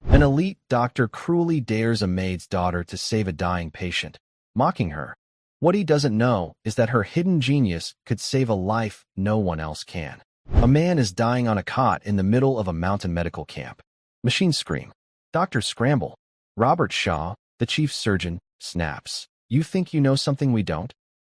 An elite doctor cruelly dares a maid's daughter to save a dying patient, mocking her. What he doesn't know is that her hidden genius could save a life no one else can. A man is dying on a cot in the middle of a mountain medical camp. Machines scream. Doctors scramble. Robert Shaw, the chief surgeon, snaps. You think you know something we don't?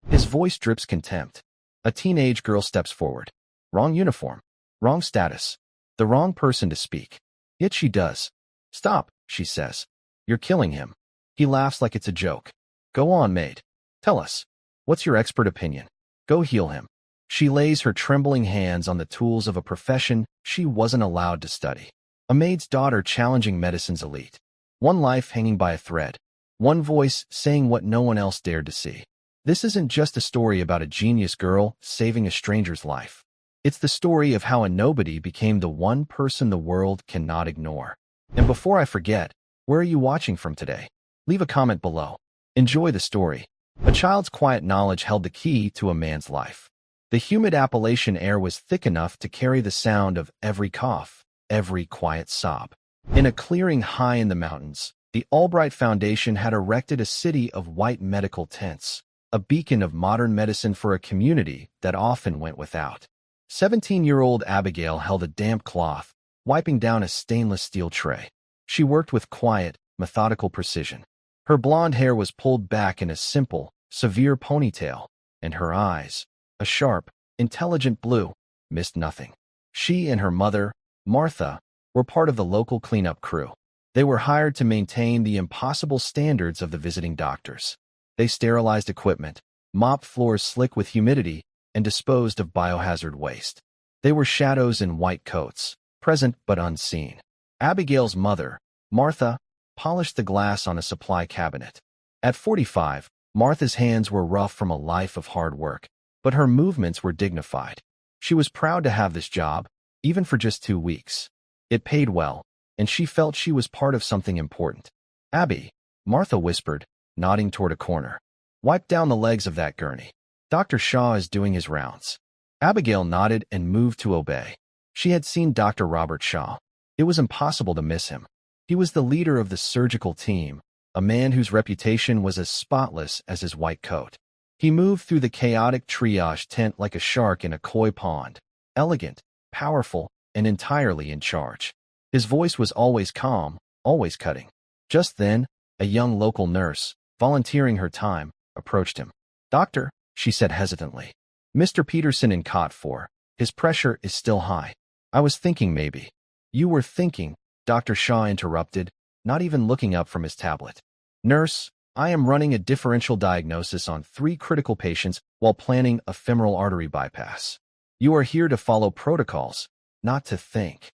His voice drips contempt. A teenage girl steps forward. Wrong uniform. Wrong status. The wrong person to speak. Yet she does. Stop, she says. You're killing him. He laughs like it's a joke. Go on, Maid. Tell us. What's your expert opinion? Go heal him. She lays her trembling hands on the tools of a profession she wasn't allowed to study. A maid's daughter challenging medicine's elite. One life hanging by a thread. One voice saying what no one else dared to see. This isn't just a story about a genius girl saving a stranger's life. It's the story of how a nobody became the one person the world cannot ignore. And before I forget, where are you watching from today? Leave a comment below. Enjoy the story. A child's quiet knowledge held the key to a man's life. The humid Appalachian air was thick enough to carry the sound of every cough, every quiet sob. In a clearing high in the mountains, the Albright Foundation had erected a city of white medical tents, a beacon of modern medicine for a community that often went without. 17-year-old Abigail held a damp cloth, wiping down a stainless steel tray. She worked with quiet, methodical precision. Her blonde hair was pulled back in a simple, severe ponytail, and her eyes, a sharp, intelligent blue, missed nothing. She and her mother, Martha, were part of the local cleanup crew. They were hired to maintain the impossible standards of the visiting doctors. They sterilized equipment, mopped floors slick with humidity, and disposed of biohazard waste. They were shadows in white coats, present but unseen. Abigail's mother, Martha, polished the glass on a supply cabinet. At 45, Martha's hands were rough from a life of hard work, but her movements were dignified. She was proud to have this job, even for just 2 weeks. It paid well, and she felt she was part of something important. Abby, Martha whispered, nodding toward a corner. Wipe down the legs of that gurney. Dr. Shaw is doing his rounds. Abigail nodded and moved to obey. She had seen Dr. Robert Shaw. It was impossible to miss him. He was the leader of the surgical team, a man whose reputation was as spotless as his white coat. He moved through the chaotic triage tent like a shark in a koi pond, elegant, powerful, and entirely in charge. His voice was always calm, always cutting. Just then, a young local nurse, volunteering her time, approached him. Doctor, she said hesitantly. Mr. Peterson in cot 4. His pressure is still high. I was thinking maybe. You were thinking, Dr. Shaw interrupted, not even looking up from his tablet. Nurse, I am running a differential diagnosis on 3 critical patients while planning a femoral artery bypass. You are here to follow protocols, not to think.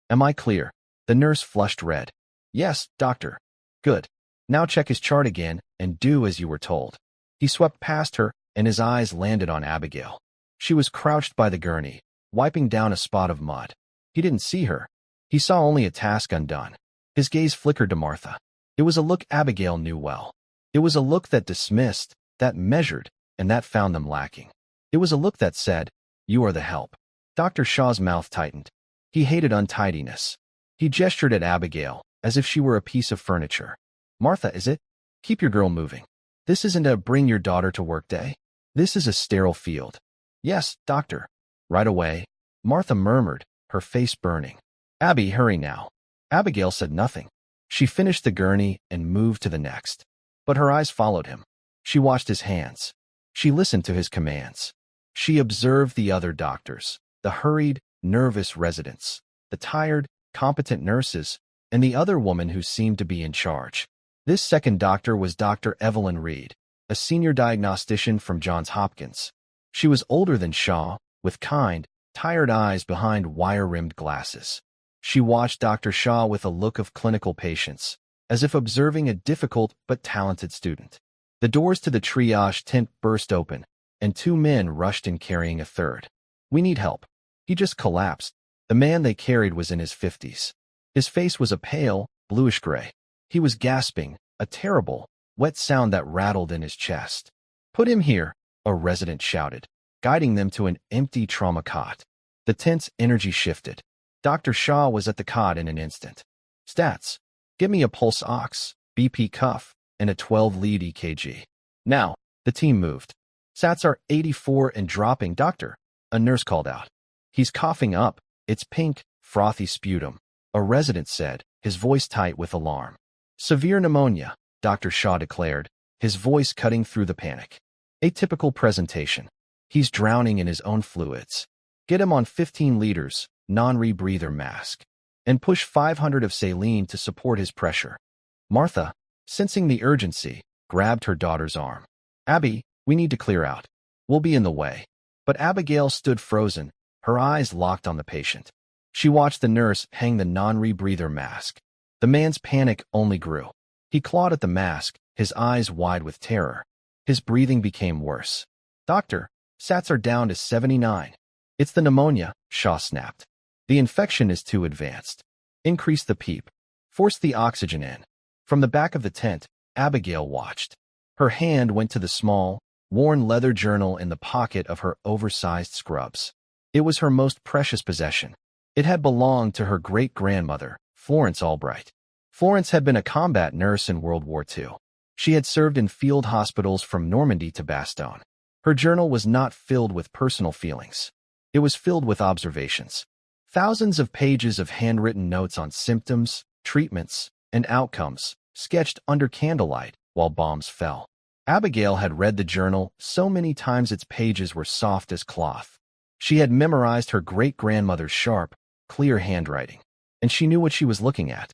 Am I clear? The nurse flushed red. Yes, doctor. Good. Now check his chart again and do as you were told. He swept past her, and his eyes landed on Abigail. She was crouched by the gurney, wiping down a spot of mud. He didn't see her. He saw only a task undone. His gaze flickered to Martha. It was a look Abigail knew well. It was a look that dismissed, that measured, and that found them lacking. It was a look that said, you are the help. Dr. Shaw's mouth tightened. He hated untidiness. He gestured at Abigail, as if she were a piece of furniture. Martha, is it? Keep your girl moving. This isn't a bring your daughter to work day. This is a sterile field. Yes, doctor. Right away. Martha murmured, her face burning. Abby, hurry now. Abigail said nothing. She finished the gurney and moved to the next. But her eyes followed him. She watched his hands. She listened to his commands. She observed the other doctors, the hurried, nervous residents, the tired, competent nurses, and the other woman who seemed to be in charge. This second doctor was Dr. Evelyn Reed, a senior diagnostician from Johns Hopkins. She was older than Shaw, with kind, tired eyes behind wire-rimmed glasses. She watched Dr. Shaw with a look of clinical patience, as if observing a difficult but talented student. The doors to the triage tent burst open, and 2 men rushed in carrying a third. We need help. He just collapsed. The man they carried was in his 50s. His face was a pale, bluish-gray. He was gasping, a terrible, wet sound that rattled in his chest. Put him here, a resident shouted, guiding them to an empty trauma cot. The tent's energy shifted. Dr. Shaw was at the cot in an instant. Stats. Give me a pulse ox, BP cuff, and a 12-lead EKG. Now, the team moved. Sats are 84 and dropping, doctor, a nurse called out. He's coughing up. It's pink, frothy sputum, a resident said, his voice tight with alarm. Severe pneumonia, Dr. Shaw declared, his voice cutting through the panic. Atypical presentation. He's drowning in his own fluids. Get him on 15 liters, non-rebreather mask, and push 500 of saline to support his pressure. Martha, sensing the urgency, grabbed her daughter's arm. Abby, we need to clear out. We'll be in the way. But Abigail stood frozen, her eyes locked on the patient. She watched the nurse hang the non-rebreather mask. The man's panic only grew. He clawed at the mask, his eyes wide with terror. His breathing became worse. Doctor, Sats are down to 79. It's the pneumonia, Shaw snapped. The infection is too advanced. Increase the PEEP. Force the oxygen in. From the back of the tent, Abigail watched. Her hand went to the small, worn leather journal in the pocket of her oversized scrubs. It was her most precious possession. It had belonged to her great-grandmother, Florence Albright. Florence had been a combat nurse in World War II. She had served in field hospitals from Normandy to Bastogne. Her journal was not filled with personal feelings. It was filled with observations. Thousands of pages of handwritten notes on symptoms, treatments, and outcomes, sketched under candlelight while bombs fell. Abigail had read the journal so many times its pages were soft as cloth. She had memorized her great-grandmother's sharp, clear handwriting, and she knew what she was looking at.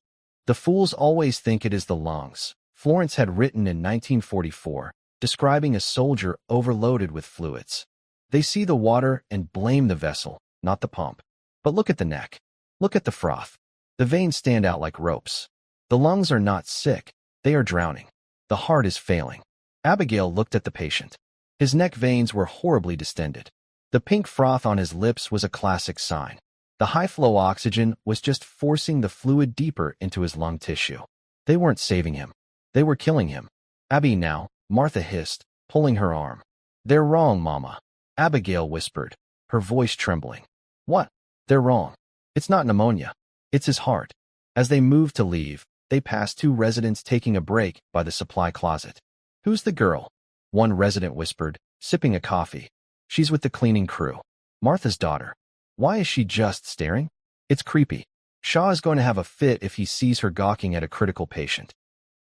The fools always think it is the lungs, Florence had written in 1944, describing a soldier overloaded with fluids. They see the water and blame the vessel, not the pump. But look at the neck. Look at the froth. The veins stand out like ropes. The lungs are not sick, they are drowning. The heart is failing. Abigail looked at the patient. His neck veins were horribly distended. The pink froth on his lips was a classic sign. The high-flow oxygen was just forcing the fluid deeper into his lung tissue. They weren't saving him. They were killing him. Abby now, Martha hissed, pulling her arm. They're wrong, Mama. Abigail whispered, her voice trembling. What? They're wrong. It's not pneumonia. It's his heart. As they moved to leave, they passed two residents taking a break by the supply closet. Who's the girl? One resident whispered, sipping a coffee. She's with the cleaning crew. Martha's daughter. Why is she just staring? It's creepy. Shaw is going to have a fit if he sees her gawking at a critical patient.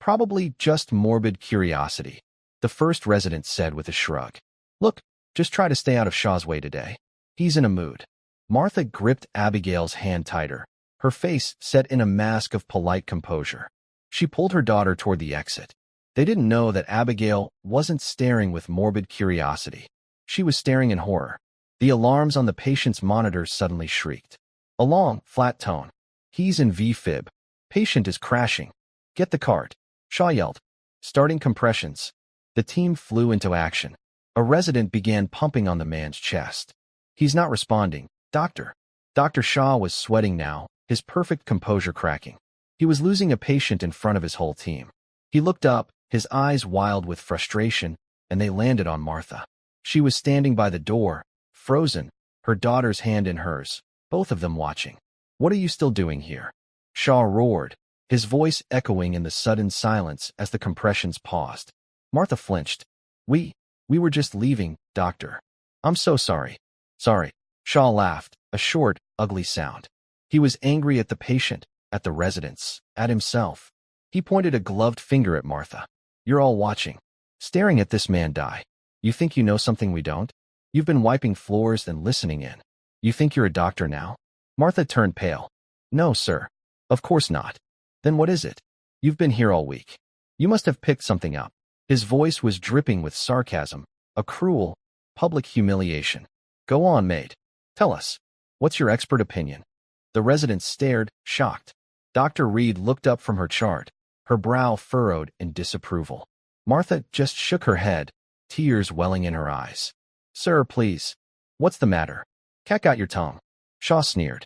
Probably just morbid curiosity, the first resident said with a shrug. Look, just try to stay out of Shaw's way today. He's in a mood. Martha gripped Abigail's hand tighter, her face set in a mask of polite composure. She pulled her daughter toward the exit. They didn't know that Abigail wasn't staring with morbid curiosity. She was staring in horror. The alarms on the patient's monitor suddenly shrieked. A long, flat tone. He's in V-fib. Patient is crashing. Get the cart. Shaw yelled. Starting compressions. The team flew into action. A resident began pumping on the man's chest. He's not responding. Doctor. Dr. Shaw was sweating now, his perfect composure cracking. He was losing a patient in front of his whole team. He looked up, his eyes wild with frustration, and they landed on Martha. She was standing by the door, frozen, her daughter's hand in hers, both of them watching. What are you still doing here? Shaw roared, his voice echoing in the sudden silence as the compressions paused. Martha flinched. We were just leaving, doctor. I'm so sorry. Sorry. Shaw laughed, a short, ugly sound. He was angry at the patient, at the residents, at himself. He pointed a gloved finger at Martha. You're all watching, staring at this man die. You think you know something we don't? You've been wiping floors and listening in. You think you're a doctor now? Martha turned pale. No, sir. Of course not. Then what is it? You've been here all week. You must have picked something up. His voice was dripping with sarcasm, a cruel, public humiliation. Go on, Maid. Tell us. What's your expert opinion? The resident stared, shocked. Dr. Reed looked up from her chart, her brow furrowed in disapproval. Martha just shook her head, tears welling in her eyes. Sir, please. What's the matter? Cat got your tongue. Shaw sneered.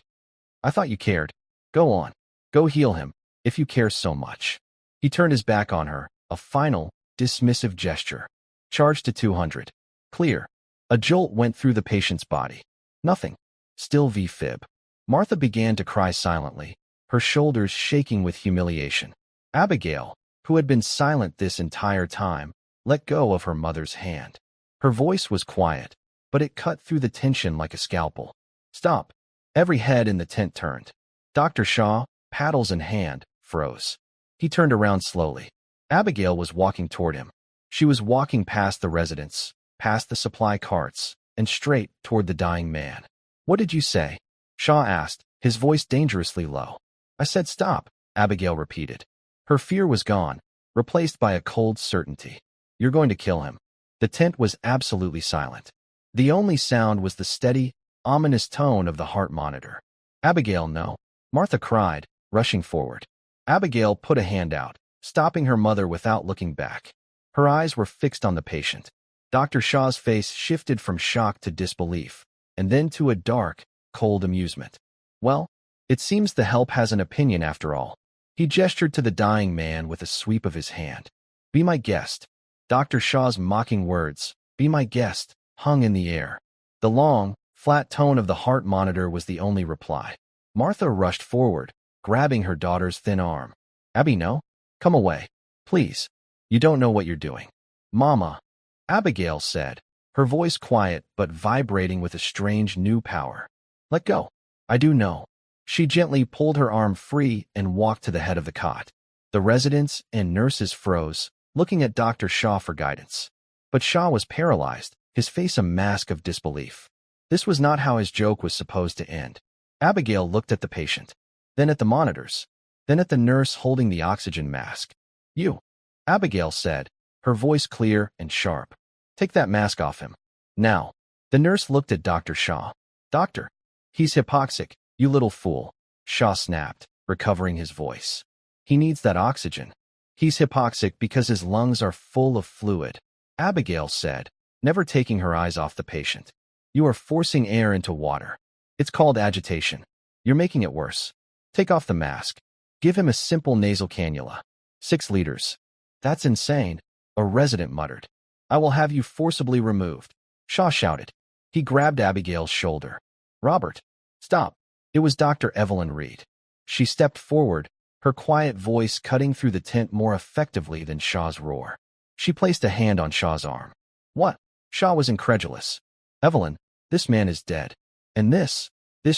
I thought you cared. Go on. Go heal him, if you care so much. He turned his back on her, a final, dismissive gesture. Charge to 200. Clear. A jolt went through the patient's body. Nothing. Still V-fib. Martha began to cry silently, her shoulders shaking with humiliation. Abigail, who had been silent this entire time, let go of her mother's hand. Her voice was quiet, but it cut through the tension like a scalpel. Stop. Every head in the tent turned. Dr. Shaw, paddles in hand, froze. He turned around slowly. Abigail was walking toward him. She was walking past the residents, past the supply carts, and straight toward the dying man. What did you say? Shaw asked, his voice dangerously low. I said stop, Abigail repeated. Her fear was gone, replaced by a cold certainty. You're going to kill him. The tent was absolutely silent. The only sound was the steady, ominous tone of the heart monitor. Abigail, no. Martha cried, rushing forward. Abigail put a hand out, stopping her mother without looking back. Her eyes were fixed on the patient. Dr. Shaw's face shifted from shock to disbelief, and then to a dark, cold amusement. Well, it seems the help has an opinion after all. He gestured to the dying man with a sweep of his hand. Be my guest. Dr. Shaw's mocking words, be my guest, hung in the air. The long, flat tone of the heart monitor was the only reply. Martha rushed forward, grabbing her daughter's thin arm. Abby, no. Come away. Please. You don't know what you're doing. Mama, Abigail said, her voice quiet but vibrating with a strange new power. Let go. I do know. She gently pulled her arm free and walked to the head of the cot. The residents and nurses froze, looking at Dr. Shaw for guidance. But Shaw was paralyzed, his face a mask of disbelief. This was not how his joke was supposed to end. Abigail looked at the patient, then at the monitors, then at the nurse holding the oxygen mask. You, Abigail said, her voice clear and sharp. Take that mask off him. Now. The nurse looked at Dr. Shaw. Doctor, he's hypoxic, you little fool. Shaw snapped, recovering his voice. He needs that oxygen. He's hypoxic because his lungs are full of fluid, Abigail said, never taking her eyes off the patient. You are forcing air into water. It's called agitation. You're making it worse. Take off the mask. Give him a simple nasal cannula. 6 liters. That's insane, a resident muttered. I will have you forcibly removed. Shaw shouted. He grabbed Abigail's shoulder. Robert, stop. It was Dr. Evelyn Reed. She stepped forward, her quiet voice cutting through the tent more effectively than Shaw's roar. She placed a hand on Shaw's arm. What? Shaw was incredulous. Evelyn, this man is dead. And this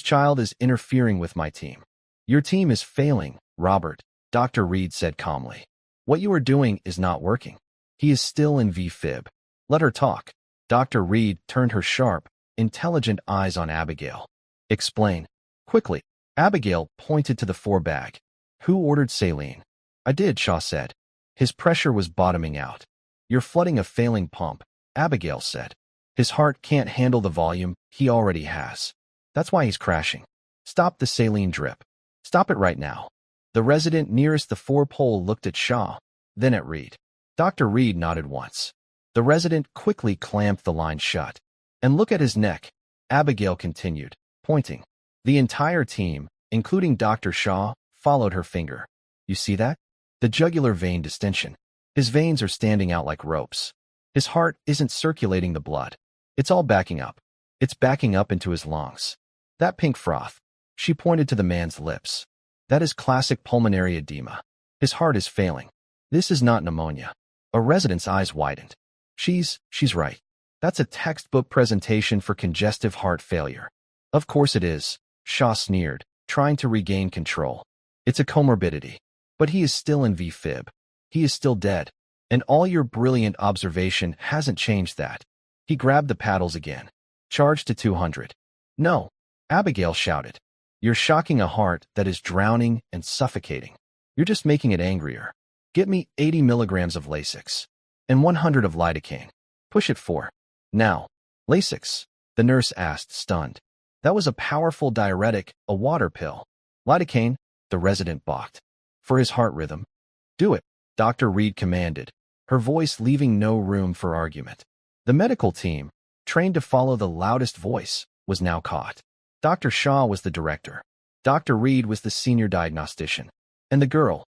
child is interfering with my team. Your team is failing, Robert, Dr. Reed said calmly. What you are doing is not working. He is still in VFib. Let her talk. Dr. Reed turned her sharp, intelligent eyes on Abigail. Explain. Quickly. Abigail pointed to the 4-bag. Who ordered saline? I did, Shaw said. His pressure was bottoming out. You're flooding a failing pump, Abigail said. His heart can't handle the volume he already has. That's why he's crashing. Stop the saline drip. Stop it right now. The resident nearest the 4-pole looked at Shaw, then at Reed. Dr. Reed nodded once. The resident quickly clamped the line shut. And look at his neck, Abigail continued, pointing. The entire team, including Dr. Shaw, followed her finger. You see that? The jugular vein distension. His veins are standing out like ropes. His heart isn't circulating the blood. It's all backing up. It's backing up into his lungs. That pink froth. She pointed to the man's lips. That is classic pulmonary edema. His heart is failing. This is not pneumonia. A resident's eyes widened. She's right. That's a textbook presentation for congestive heart failure. Of course it is, Shaw sneered, trying to regain control. It's a comorbidity. But he is still in VFib. He is still dead. And all your brilliant observation hasn't changed that. He grabbed the paddles again. Charge to 200. No, Abigail shouted. You're shocking a heart that is drowning and suffocating. You're just making it angrier. Get me 80 milligrams of Lasix. And 100 of lidocaine. Push it 4. Now. Lasix, the nurse asked, stunned. That was a powerful diuretic, a water pill. Lidocaine, the resident balked. For his heart rhythm. Do it, Dr. Reed commanded, her voice leaving no room for argument. The medical team, trained to follow the loudest voice, was now caught. Dr. Shaw was the director. Dr. Reed was the senior diagnostician. And the girl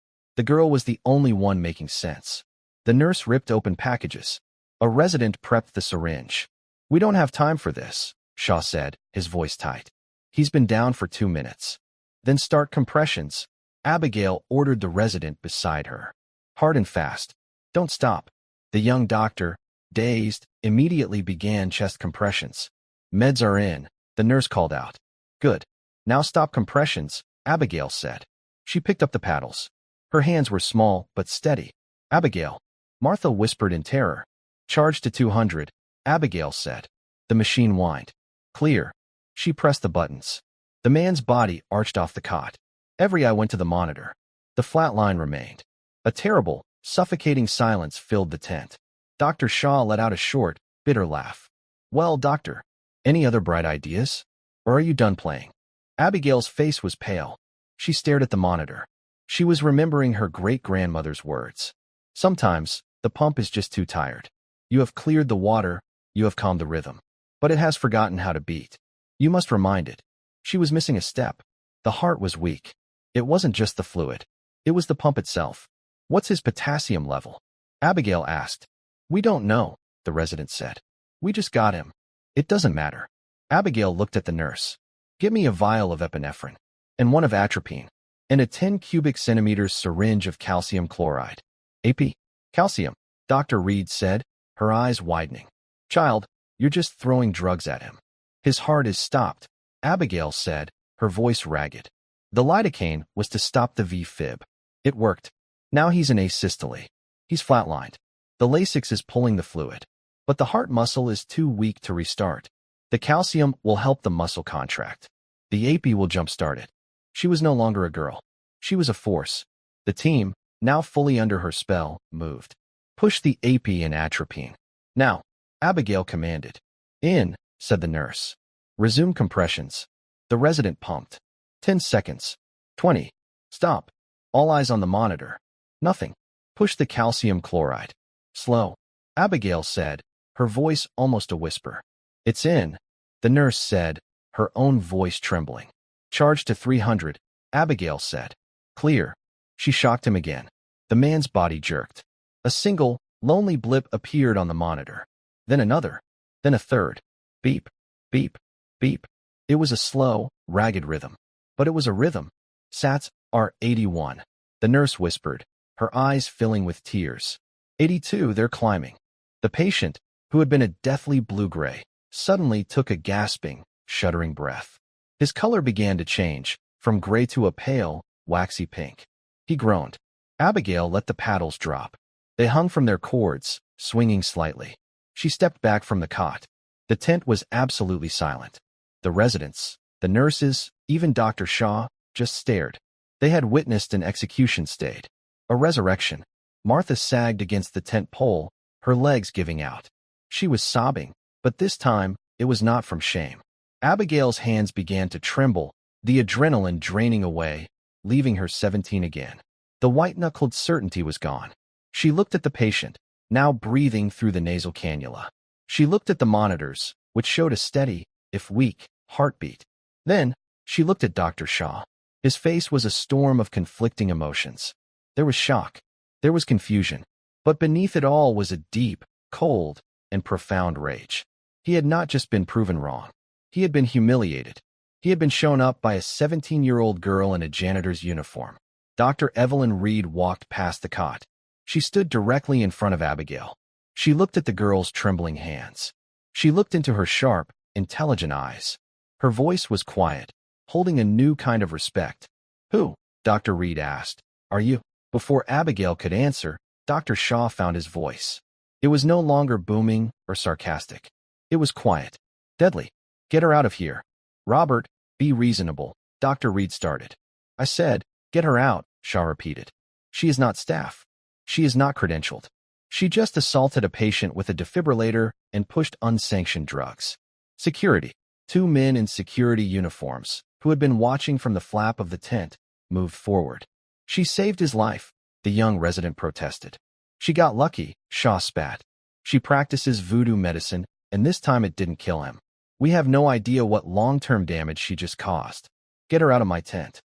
was the only one making sense. The nurse ripped open packages. A resident prepped the syringe. We don't have time for this, Shaw said, his voice tight. He's been down for 2 minutes. Then start compressions, Abigail ordered the resident beside her. Hard and fast. Don't stop. The young doctor, dazed, immediately began chest compressions. Meds are in, the nurse called out. Good. Now stop compressions, Abigail said. She picked up the paddles. Her hands were small but steady. Abigail. Martha whispered in terror. Charge to 200, Abigail said. The machine whined. Clear. She pressed the buttons. The man's body arched off the cot. Every eye went to the monitor. The flat line remained. A terrible, suffocating silence filled the tent. Dr. Shaw let out a short, bitter laugh. Well, doctor, any other bright ideas? Or are you done playing? Abigail's face was pale. She stared at the monitor. She was remembering her great-grandmother's words. Sometimes, the pump is just too tired. You have cleared the water, you have calmed the rhythm. But it has forgotten how to beat. You must remind it. She was missing a step. The heart was weak. It wasn't just the fluid. It was the pump itself. What's his potassium level? Abigail asked. We don't know, the resident said. We just got him. It doesn't matter. Abigail looked at the nurse. Get me a vial of epinephrine, and one of atropine, and a 10 cubic centimeters syringe of calcium chloride. AP? Calcium, Dr. Reed said, her eyes widening. Child, you're just throwing drugs at him. His heart is stopped, Abigail said, her voice ragged. The lidocaine was to stop the V-fib. It worked. Now he's in asystole. He's flatlined. The Lasix is pulling the fluid. But the heart muscle is too weak to restart. The calcium will help the muscle contract. The AP will jumpstart it. She was no longer a girl. She was a force. The team, now fully under her spell, moved. Push the AP and atropine. Now, Abigail commanded. In, said the nurse. Resume compressions. The resident pumped. 10 seconds. 20. Stop. All eyes on the monitor. Nothing. Push the calcium chloride. Slow. Abigail said, her voice almost a whisper. It's in, the nurse said, her own voice trembling. Charge to 300, Abigail said. Clear. She shocked him again. The man's body jerked. A single, lonely blip appeared on the monitor. Then another. Then a third. Beep, beep, beep. It was a slow, ragged rhythm. But it was a rhythm. Sats are 81. The nurse whispered, her eyes filling with tears. 82, they're climbing. The patient, who had been a deathly blue-gray, suddenly took a gasping, shuddering breath. His color began to change, from gray to a pale, waxy pink. He groaned. Abigail let the paddles drop. They hung from their cords, swinging slightly. She stepped back from the cot. The tent was absolutely silent. The residents, the nurses, even Dr. Shaw, just stared. They had witnessed an execution stayed. A resurrection. Martha sagged against the tent pole, her legs giving out. She was sobbing, but this time, it was not from shame. Abigail's hands began to tremble, the adrenaline draining away, leaving her 17 again. The white-knuckled certainty was gone. She looked at the patient, now breathing through the nasal cannula. She looked at the monitors, which showed a steady, if weak, heartbeat. Then, she looked at Dr. Shaw. His face was a storm of conflicting emotions. There was shock. There was confusion. But beneath it all was a deep, cold, and profound rage. He had not just been proven wrong. He had been humiliated. He had been shown up by a 17-year-old girl in a janitor's uniform. Dr. Evelyn Reed walked past the cot. She stood directly in front of Abigail. She looked at the girl's trembling hands. She looked into her sharp, intelligent eyes. Her voice was quiet, holding a new kind of respect. Who? Dr. Reed asked. Are you? Before Abigail could answer, Dr. Shaw found his voice. It was no longer booming or sarcastic. It was quiet. Deadly. Get her out of here. Robert, be reasonable, Dr. Reed started. I said, get her out, Shaw repeated. She is not staff. She is not credentialed. She just assaulted a patient with a defibrillator and pushed unsanctioned drugs. Security. 2 men in security uniforms, who had been watching from the flap of the tent, moved forward. She saved his life, the young resident protested. She got lucky, Shaw spat. She practices voodoo medicine, and this time it didn't kill him. We have no idea what long-term damage she just caused. Get her out of my tent.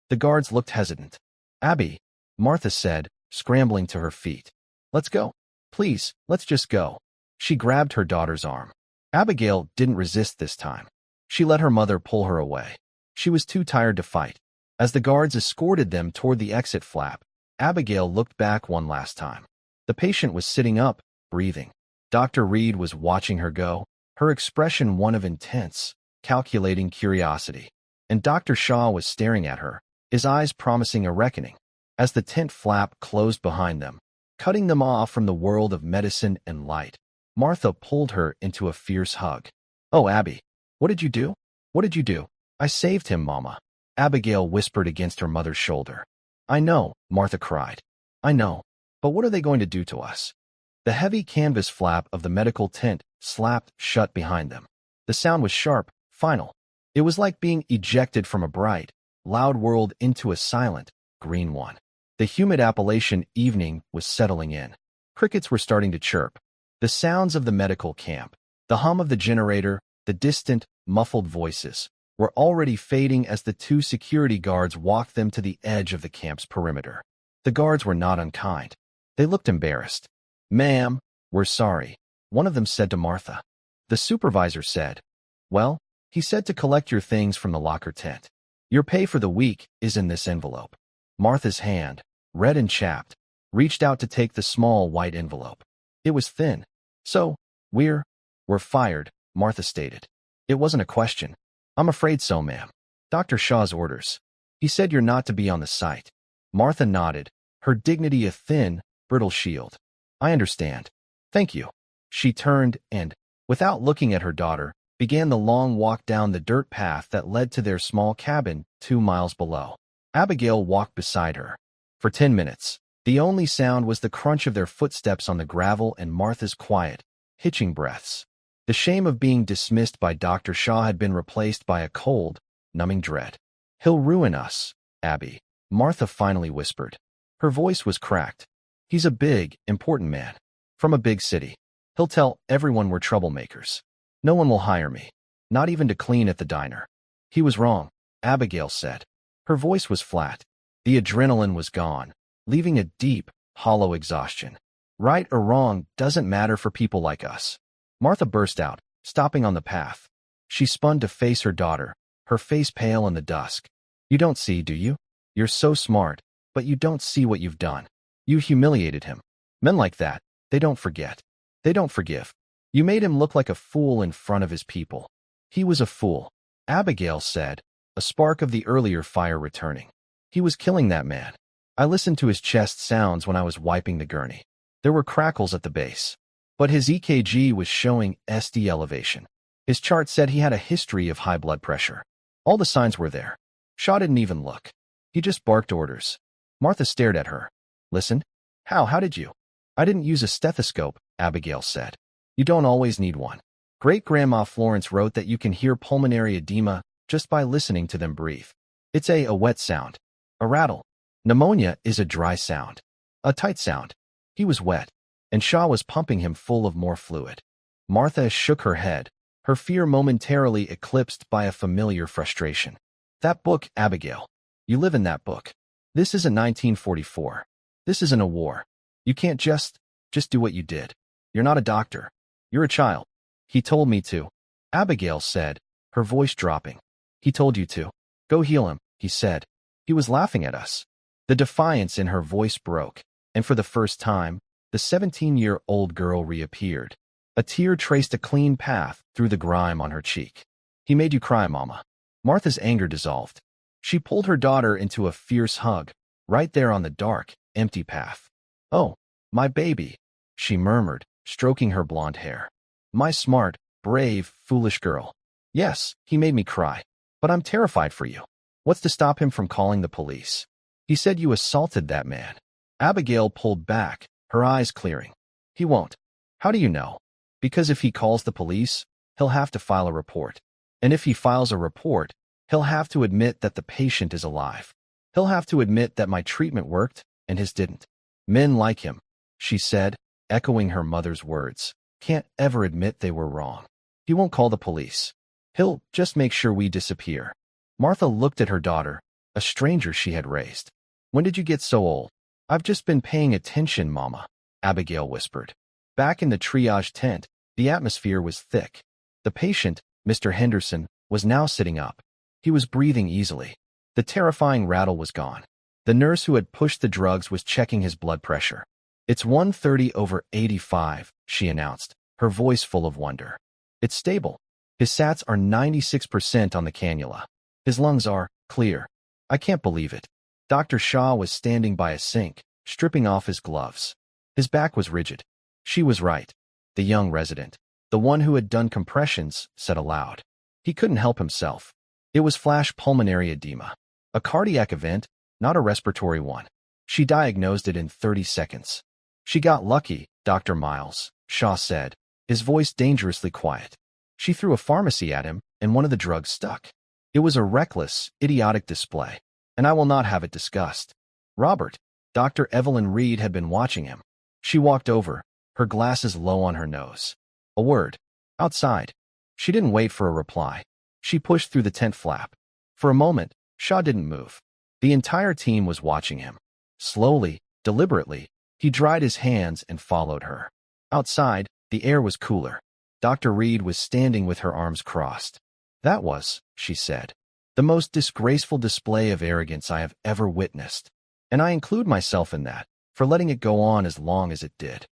The guards looked hesitant. Abby, Martha said, scrambling to her feet. Let's go. Please, let's just go. She grabbed her daughter's arm. Abigail didn't resist this time. She let her mother pull her away. She was too tired to fight. As the guards escorted them toward the exit flap, Abigail looked back one last time. The patient was sitting up, breathing. Dr. Reed was watching her go, her expression one of intense, calculating curiosity. And Dr. Shaw was staring at her, his eyes promising a reckoning. As the tent flap closed behind them, cutting them off from the world of medicine and light, Martha pulled her into a fierce hug. "Oh, Abby, what did you do? What did you do?" "I saved him, Mama," Abigail whispered against her mother's shoulder. "I know," Martha cried. "I know. But what are they going to do to us?" The heavy canvas flap of the medical tent slapped shut behind them. The sound was sharp, final. It was like being ejected from a bright, loud world into a silent, green one. The humid Appalachian evening was settling in. Crickets were starting to chirp. The sounds of the medical camp, the hum of the generator, the distant, muffled voices, were already fading as the two security guards walked them to the edge of the camp's perimeter. The guards were not unkind. They looked embarrassed. "Ma'am, we're sorry," one of them said to Martha. The supervisor said, "Well, he said to collect your things from the locker tent. Your pay for the week is in this envelope." Martha's hand, red and chapped, reached out to take the small white envelope. It was thin. "So, we're fired," Martha stated. It wasn't a question. "I'm afraid so, ma'am. Dr. Shaw's orders. He said you're not to be on the site." Martha nodded, her dignity a thin, brittle shield. "I understand. Thank you." She turned and, without looking at her daughter, began the long walk down the dirt path that led to their small cabin 2 miles below. Abigail walked beside her. For 10 minutes, the only sound was the crunch of their footsteps on the gravel and Martha's quiet, hitching breaths. The shame of being dismissed by Dr. Shaw had been replaced by a cold, numbing dread. "He'll ruin us, Abby," Martha finally whispered. Her voice was cracked. "He's a big, important man. From a big city. He'll tell everyone we're troublemakers. No one will hire me. Not even to clean at the diner." "He was wrong," Abigail said. Her voice was flat. The adrenaline was gone, leaving a deep, hollow exhaustion. "Right or wrong doesn't matter for people like us." Martha burst out, stopping on the path. She spun to face her daughter, her face pale in the dusk. "You don't see, do you? You're so smart, but you don't see what you've done. You humiliated him. Men like that, they don't forget. They don't forgive. You made him look like a fool in front of his people." "He was a fool," Abigail said, a spark of the earlier fire returning. "He was killing that man. I listened to his chest sounds when I was wiping the gurney. There were crackles at the base. But his EKG was showing SD elevation. His chart said he had a history of high blood pressure. All the signs were there. Shaw didn't even look. He just barked orders." Martha stared at her. "Listened? How did you?" "I didn't use a stethoscope," Abigail said. "You don't always need one. Great-Grandma Florence wrote that you can hear pulmonary edema just by listening to them breathe. It's a wet sound. A rattle. Pneumonia is a dry sound. A tight sound. He was wet, and Shaw was pumping him full of more fluid." Martha shook her head, her fear momentarily eclipsed by a familiar frustration. "That book, Abigail. You live in that book. This isn't 1944. This isn't a war. You can't just do what you did. You're not a doctor. You're a child." "He told me to," Abigail said, her voice dropping. "He told you to. Go heal him," he said. "He was laughing at us." The defiance in her voice broke, and for the first time, the 17-year-old girl reappeared. A tear traced a clean path through the grime on her cheek. "He made you cry, Mama." Martha's anger dissolved. She pulled her daughter into a fierce hug, right there on the dark, empty path. "Oh, my baby," she murmured, stroking her blonde hair. "My smart, brave, foolish girl. Yes, he made me cry. But I'm terrified for you. What's to stop him from calling the police? He said you assaulted that man." Abigail pulled back, her eyes clearing. "He won't." "How do you know?" "Because if he calls the police, he'll have to file a report. And if he files a report, he'll have to admit that the patient is alive. He'll have to admit that my treatment worked and his didn't. Men like him," she said, echoing her mother's words, "can't ever admit they were wrong. He won't call the police. He'll just make sure we disappear." Martha looked at her daughter, a stranger she had raised. "When did you get so old?" "I've just been paying attention, Mama," Abigail whispered. Back in the triage tent, the atmosphere was thick. The patient, Mr. Henderson, was now sitting up. He was breathing easily. The terrifying rattle was gone. The nurse who had pushed the drugs was checking his blood pressure. "It's 130/85, she announced, her voice full of wonder. "It's stable. His sats are 96% on the cannula. His lungs are clear. I can't believe it." Dr. Shaw was standing by a sink, stripping off his gloves. His back was rigid. She was right. The young resident, the one who had done compressions, said aloud. He couldn't help himself. It was flash pulmonary edema. A cardiac event, not a respiratory one. She diagnosed it in 30 seconds. "She got lucky, Dr. Miles," Shaw said, his voice dangerously quiet. "She threw a pharmacy at him, and one of the drugs stuck. It was a reckless, idiotic display, and I will not have it discussed." Robert, Dr. Evelyn Reed had been watching him. She walked over, her glasses low on her nose. "A word. Outside." She didn't wait for a reply. She pushed through the tent flap. For a moment, Shaw didn't move. The entire team was watching him. Slowly, deliberately, he dried his hands and followed her. Outside, the air was cooler. Dr. Reed was standing with her arms crossed. "That was," she said, "the most disgraceful display of arrogance I have ever witnessed. And I include myself in that, for letting it go on as long as it did.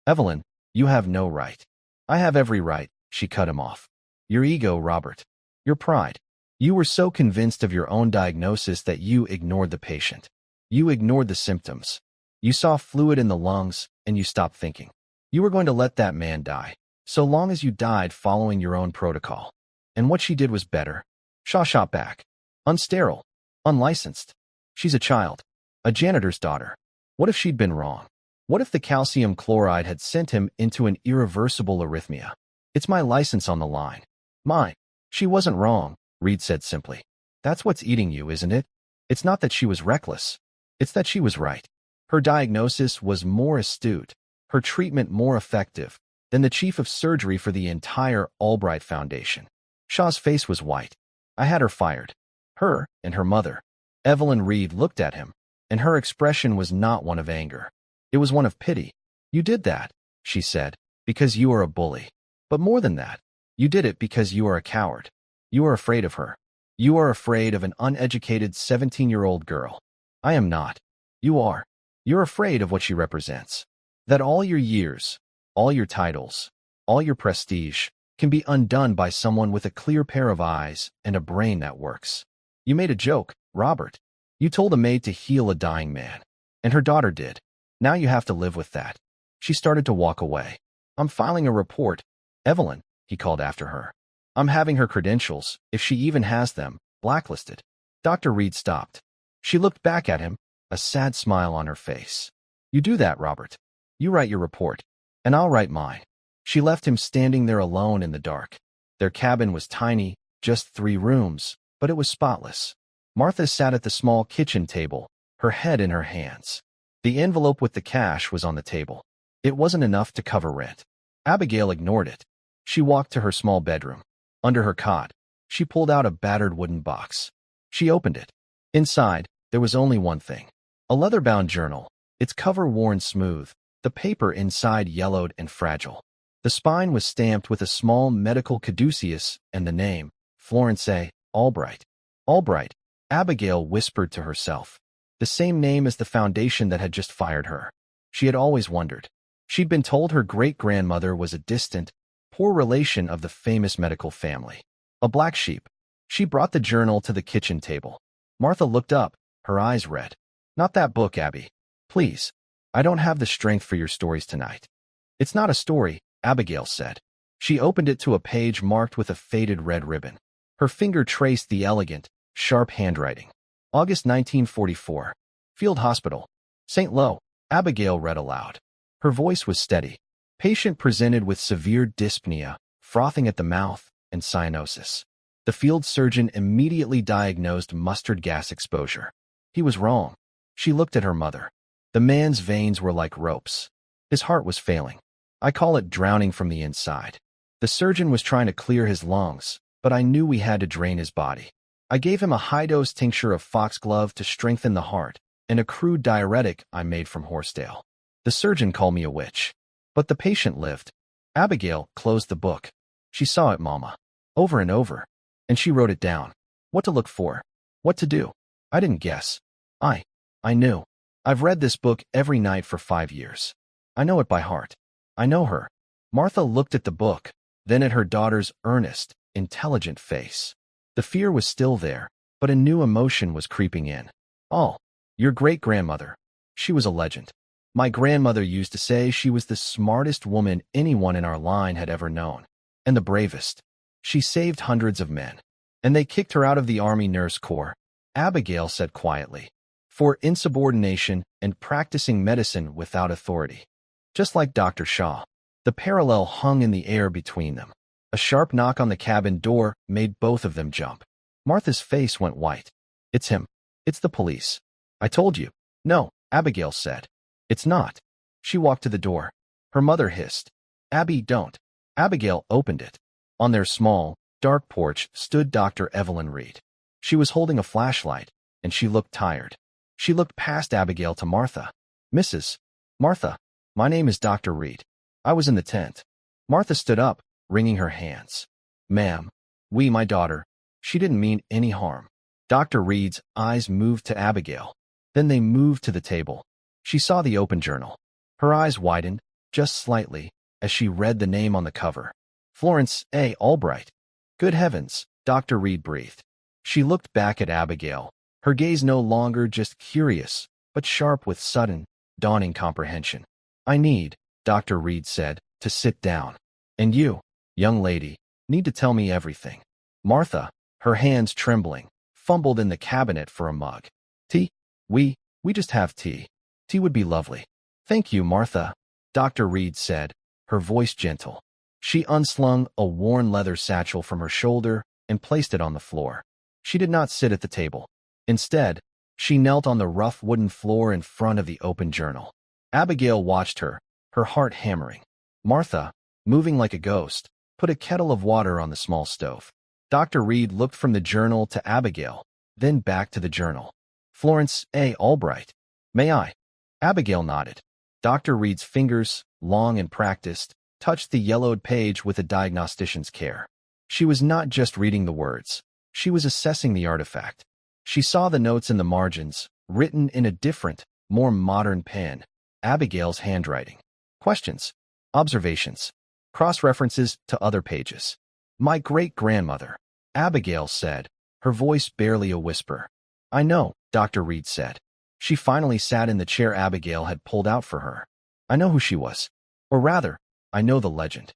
Evelyn, you have no right." "I have every right," she cut him off. "Your ego, Robert. Your pride. You were so convinced of your own diagnosis that you ignored the patient. You ignored the symptoms. You saw fluid in the lungs, and you stopped thinking. You were going to let that man die, so long as you died following your own protocol. And what she did was better." Shaw shot back. "Unsterile. Unlicensed. She's a child. A janitor's daughter. What if she'd been wrong? What if the calcium chloride had sent him into an irreversible arrhythmia? It's my license on the line. Mine." "She wasn't wrong," Reed said simply. "That's what's eating you, isn't it? It's not that she was reckless. It's that she was right. Her diagnosis was more astute, her treatment more effective, than the chief of surgery for the entire Albright Foundation." Shaw's face was white. "I had her fired. Her and her mother." Evelyn Reed looked at him, and her expression was not one of anger. It was one of pity. "You did that," she said, "because you are a bully. But more than that, you did it because you are a coward. You are afraid of her. You are afraid of an uneducated 17-year-old girl. I am not. You are. You're afraid of what she represents. That all your years, all your titles, all your prestige can be undone by someone with a clear pair of eyes and a brain that works. You made a joke, Robert. You told a maid to heal a dying man, and her daughter did. Now you have to live with that." She started to walk away. "I'm filing a report. Evelyn," he called after her. "I'm having her credentials, if she even has them, blacklisted." Dr. Reed stopped. She looked back at him, a sad smile on her face. "You do that, Robert. You write your report, and I'll write mine." She left him standing there alone in the dark. Their cabin was tiny, just 3 rooms, but it was spotless. Martha sat at the small kitchen table, her head in her hands. The envelope with the cash was on the table. It wasn't enough to cover rent. Abigail ignored it. She walked to her small bedroom. Under her cot, she pulled out a battered wooden box. She opened it. Inside, there was only one thing. A leather-bound journal, its cover worn smooth, the paper inside yellowed and fragile. The spine was stamped with a small medical caduceus and the name, Florence A. Albright. Albright, Abigail whispered to herself. The same name as the foundation that had just fired her. She had always wondered. She'd been told her great-grandmother was a distant, poor relation of the famous medical family. A black sheep. She brought the journal to the kitchen table. Martha looked up, her eyes red. "Not that book, Abby. Please. I don't have the strength for your stories tonight." "It's not a story," Abigail said. She opened it to a page marked with a faded red ribbon. Her finger traced the elegant, sharp handwriting. "August 1944. Field Hospital. St. Lo." Abigail read aloud. Her voice was steady. "Patient presented with severe dyspnea, frothing at the mouth, and cyanosis. The field surgeon immediately diagnosed mustard gas exposure." He was wrong. She looked at her mother. The man's veins were like ropes. His heart was failing. "I call it drowning from the inside. The surgeon was trying to clear his lungs, but I knew we had to drain his body. I gave him a high-dose tincture of foxglove to strengthen the heart, and a crude diuretic I made from horsetail. The surgeon called me a witch. But the patient lived." Abigail closed the book. She saw it, Mama. Over and over. And she wrote it down. What to look for. What to do. I didn't guess. I I knew. I've read this book every night for 5 years. I know it by heart. I know her. Martha looked at the book, then at her daughter's earnest, intelligent face. The fear was still there, but a new emotion was creeping in. Oh, your great-grandmother. She was a legend. My grandmother used to say she was the smartest woman anyone in our line had ever known, and the bravest. She saved hundreds of men. And they kicked her out of the Army Nurse Corps, Abigail said quietly, for insubordination and practicing medicine without authority. Just like Dr. Shaw. The parallel hung in the air between them. A sharp knock on the cabin door made both of them jump. Martha's face went white. It's him. It's the police. I told you. No, Abigail said. It's not. She walked to the door. Her mother hissed. Abby, don't. Abigail opened it. On their small, dark porch stood Dr. Evelyn Reed. She was holding a flashlight, and she looked tired. She looked past Abigail to Martha. Mrs. Martha, my name is Dr. Reed. I was in the tent. Martha stood up, wringing her hands. Ma'am, my daughter. She didn't mean any harm. Dr. Reed's eyes moved to Abigail. Then they moved to the table. She saw the open journal. Her eyes widened, just slightly, as she read the name on the cover. Florence A. Albright. Good heavens, Dr. Reed breathed. She looked back at Abigail, her gaze no longer just curious, but sharp with sudden, dawning comprehension. I need, Dr. Reed said, to sit down. And you, young lady, need to tell me everything. Martha, her hands trembling, fumbled in the cabinet for a mug. Tea? We just have tea. Tea would be lovely. Thank you, Martha, Dr. Reed said, her voice gentle. She unslung a worn leather satchel from her shoulder and placed it on the floor. She did not sit at the table. Instead, she knelt on the rough wooden floor in front of the open journal. Abigail watched her, her heart hammering. Martha, moving like a ghost, put a kettle of water on the small stove. Dr. Reed looked from the journal to Abigail, then back to the journal. Florence A. Albright. May I? Abigail nodded. Dr. Reed's fingers, long and practiced, touched the yellowed page with a diagnostician's care. She was not just reading the words. She was assessing the artifact. She saw the notes in the margins, written in a different, more modern pen, Abigail's handwriting. Questions, observations, cross-references to other pages. My great-grandmother, Abigail said, her voice barely a whisper. I know, Dr. Reed said. She finally sat in the chair Abigail had pulled out for her. I know who she was. Or rather, I know the legend.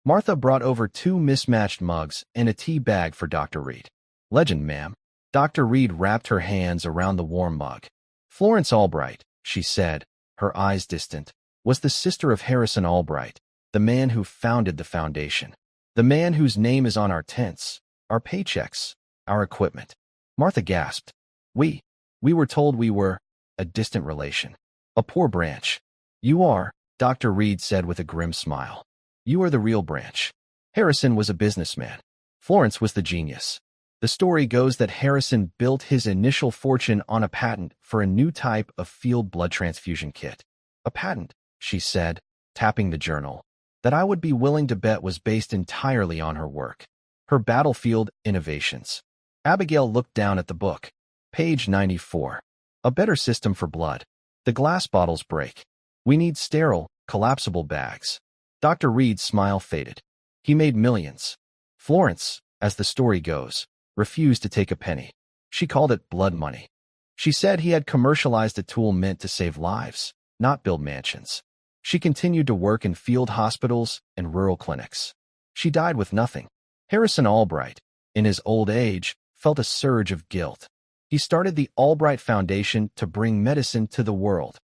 Martha brought over 2 mismatched mugs and a tea bag for Dr. Reed. Legend, ma'am. Dr. Reed wrapped her hands around the warm mug. Florence Albright, she said, her eyes distant, was the sister of Harrison Albright, the man who founded the foundation. The man whose name is on our tents, our paychecks, our equipment. Martha gasped. We were told we were a distant relation, a poor branch. You are, Dr. Reed said with a grim smile. You are the real branch. Harrison was a businessman. Florence was the genius. The story goes that Harrison built his initial fortune on a patent for a new type of field blood transfusion kit. A patent, she said, tapping the journal, that I would be willing to bet was based entirely on her work, her battlefield innovations. Abigail looked down at the book. Page 94. A better system for blood. The glass bottles break. We need sterile, collapsible bags. Dr. Reed's smile faded. He made millions. Florence, as the story goes, refused to take a penny. She called it blood money. She said he had commercialized a tool meant to save lives, not build mansions. She continued to work in field hospitals and rural clinics. She died with nothing. Harrison Albright, in his old age, felt a surge of guilt. He started the Albright Foundation to bring medicine to the world,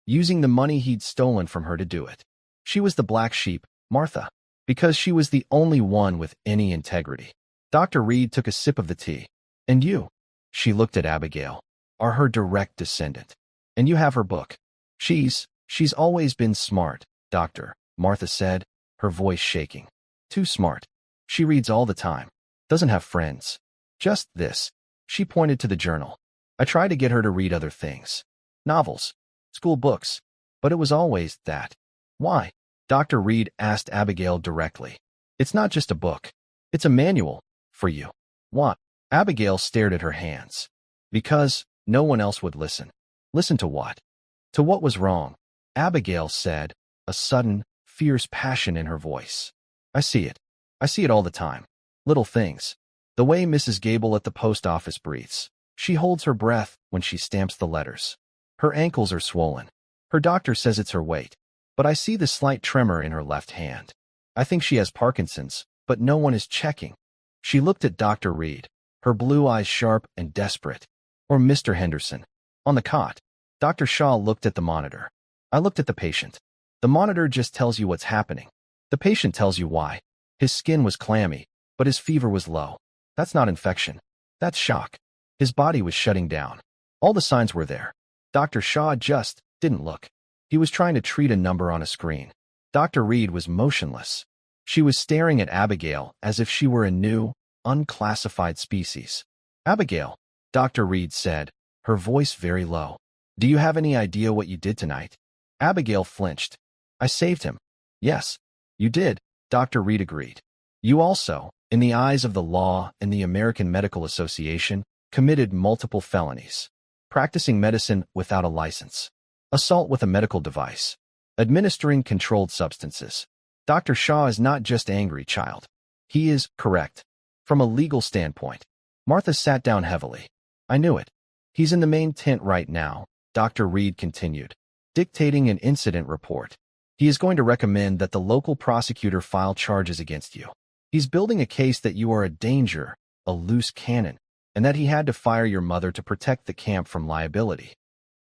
using the money he'd stolen from her to do it. She was the black sheep, Martha, because she was the only one with any integrity. Dr. Reed took a sip of the tea. And you, she looked at Abigail, are her direct descendant. And you have her book. She's always been smart, Doctor, Martha said, her voice shaking. Too smart. She reads all the time. Doesn't have friends. Just this. She pointed to the journal. I tried to get her to read other things. Novels. School books. But it was always that. Why? Dr. Reed asked Abigail directly. It's not just a book. It's a manual. For you. What? Abigail stared at her hands. Because, No one else would listen. Listen to what? To what was wrong? Abigail said, a sudden, fierce passion in her voice. I see it. I see it all the time. Little things. The way Mrs. Gable at the post office breathes. She holds her breath when she stamps the letters. Her ankles are swollen. Her doctor says it's her weight. But I see the slight tremor in her left hand. I think she has Parkinson's, but no one is checking. She looked at Dr. Reed, her blue eyes sharp and desperate. Or Mr. Henderson. On the cot. Dr. Shaw looked at the monitor. I looked at the patient. The monitor just tells you what's happening. The patient tells you why. His skin was clammy, but his fever was low. That's not infection. That's shock. His body was shutting down. All the signs were there. Dr. Shaw just didn't look. He was trying to treat a number on a screen. Dr. Reed was motionless. She was staring at Abigail as if she were a new, unclassified species. Abigail, Dr. Reed said, her voice very low. Do you have any idea what you did tonight? Abigail flinched. I saved him. Yes, you did, Dr. Reed agreed. You also, in the eyes of the law and the American Medical Association, committed multiple felonies. Practicing medicine without a license. Assault with a medical device. Administering controlled substances. Dr. Shaw is not just angry, child. He is correct. From a legal standpoint. Martha sat down heavily. I knew it. He's in the main tent right now, Dr. Reed continued, dictating an incident report. He is going to recommend that the local prosecutor file charges against you. He's building a case that you are a danger, a loose cannon, and that he had to fire your mother to protect the camp from liability.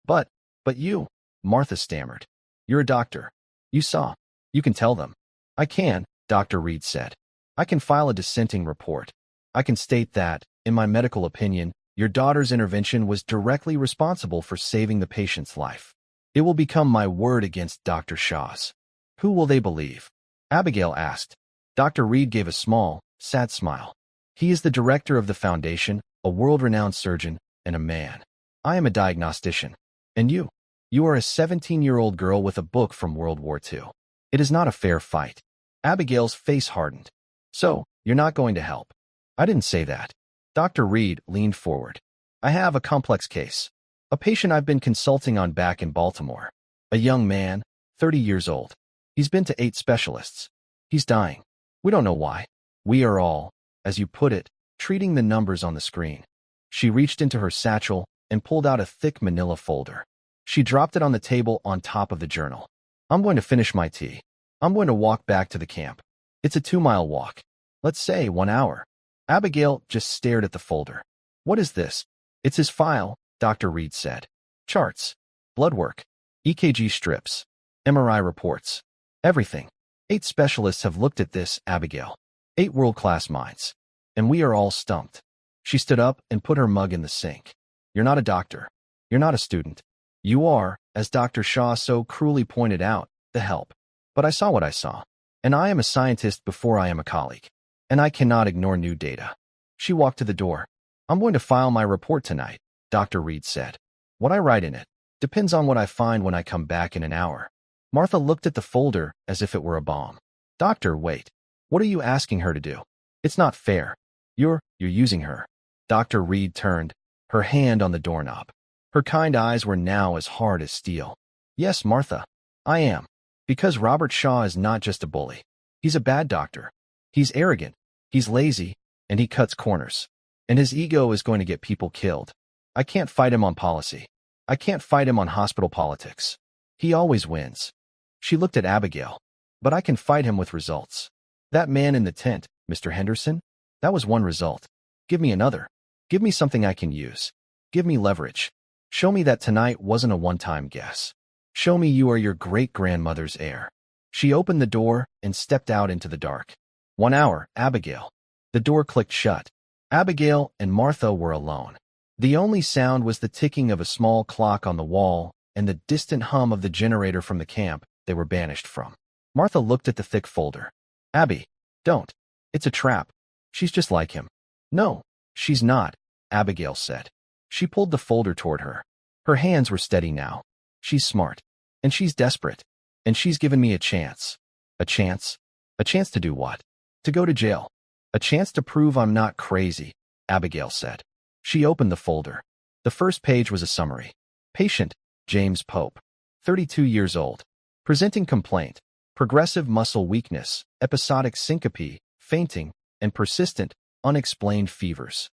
But you, Martha stammered. You're a doctor. You saw. You can tell them. I can, Dr. Reed said. I can file a dissenting report. I can state that, in my medical opinion, your daughter's intervention was directly responsible for saving the patient's life. It will become my word against Dr. Shaw's. Who will they believe? Abigail asked. Dr. Reed gave a small, sad smile. He is the director of the foundation, a world-renowned surgeon, and a man. I am a diagnostician. And you? You are a 17-year-old girl with a book from World War II. It is not a fair fight. Abigail's face hardened. So, you're not going to help. I didn't say that. Dr. Reed leaned forward. I have a complex case. A patient I've been consulting on back in Baltimore. A young man, 30 years old. He's been to 8 specialists. He's dying. We don't know why. We are all, as you put it, treating the numbers on the screen. She reached into her satchel and pulled out a thick manila folder. She dropped it on the table on top of the journal. I'm going to finish my tea. I'm going to walk back to the camp. It's a 2-mile walk. Let's say 1 hour. Abigail just stared at the folder. What is this? It's his file, Dr. Reed said. Charts. Blood work. EKG strips. MRI reports. Everything. 8 specialists have looked at this, Abigail. 8 world-class minds. And we are all stumped. She stood up and put her mug in the sink. You're not a doctor. You're not a student. You are, as Dr. Shaw so cruelly pointed out, the help. But I saw what I saw. And I am a scientist before I am a colleague. And I cannot ignore new data. She walked to the door. I'm going to file my report tonight, Dr. Reed said. What I write in it depends on what I find when I come back in an hour. Martha looked at the folder as if it were a bomb. Doctor, wait. What are you asking her to do? It's not fair. You're using her. Dr. Reed turned, her hand on the doorknob. Her kind eyes were now as hard as steel. Yes, Martha, I am. Because Robert Shaw is not just a bully. He's a bad doctor. He's arrogant. He's lazy, and he cuts corners. And his ego is going to get people killed. I can't fight him on policy. I can't fight him on hospital politics. He always wins. She looked at Abigail. But I can fight him with results. That man in the tent, Mr. Henderson, that was one result. Give me another. Give me something I can use. Give me leverage. Show me that tonight wasn't a one-time guess. Show me you are your great-grandmother's heir. She opened the door and stepped out into the dark. 1 hour, Abigail. The door clicked shut. Abigail and Martha were alone. The only sound was the ticking of a small clock on the wall and the distant hum of the generator from the camp they were banished from. Martha looked at the thick folder. Abby, don't. It's a trap. She's just like him. No, she's not, Abigail said. She pulled the folder toward her. Her hands were steady now. She's smart. And she's desperate. And she's given me a chance. A chance? A chance to do what? To go to jail. A chance to prove I'm not crazy, Abigail said. She opened the folder. The first page was a summary. Patient, James Pope, 32 years old. Presenting complaint, progressive muscle weakness, episodic syncope, fainting, and persistent, unexplained fevers.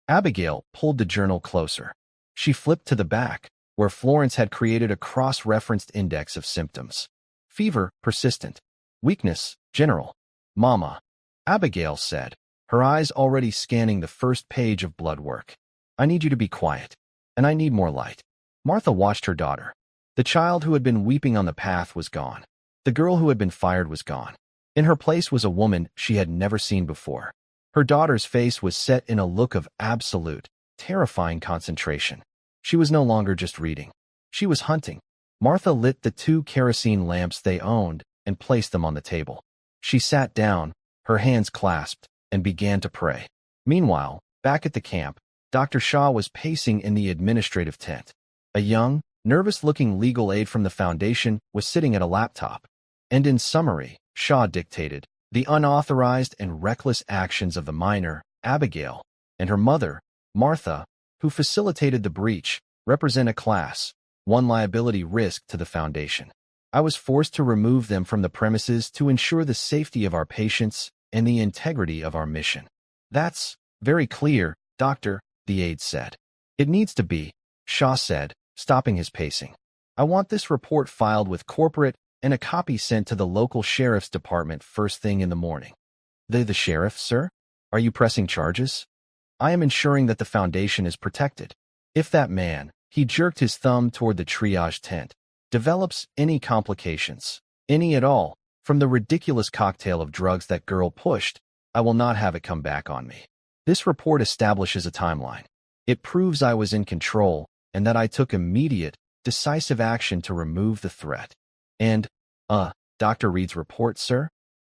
Abigail pulled the journal closer. She flipped to the back, where Florence had created a cross-referenced index of symptoms. Fever, persistent. Weakness, general. Mama, Abigail said, her eyes already scanning the first page of blood work. I need you to be quiet, and I need more light. Martha watched her daughter. The child who had been weeping on the path was gone. The girl who had been fired was gone. In her place was a woman she had never seen before. Her daughter's face was set in a look of absolute, terrifying concentration. She was no longer just reading. She was hunting. Martha lit the 2 kerosene lamps they owned and placed them on the table. She sat down, her hands clasped, and began to pray. Meanwhile, back at the camp, Dr. Shaw was pacing in the administrative tent. A young, nervous-looking legal aide from the Foundation was sitting at a laptop. And in summary, Shaw dictated, the unauthorized and reckless actions of the minor, Abigail, and her mother, Martha, who facilitated the breach, represent a class 1 liability risk to the Foundation. I was forced to remove them from the premises to ensure the safety of our patients and the integrity of our mission. That's very clear, Doctor, the aide said. It needs to be, Shaw said, stopping his pacing. I want this report filed with corporate and a copy sent to the local sheriff's department first thing in the morning. The sheriff, sir? Are you pressing charges? I am ensuring that the Foundation is protected. If that man, he jerked his thumb toward the triage tent, develops any complications, any at all, from the ridiculous cocktail of drugs that girl pushed, I will not have it come back on me. This report establishes a timeline. It proves I was in control and that I took immediate, decisive action to remove the threat. And, Dr. Reed's report, sir?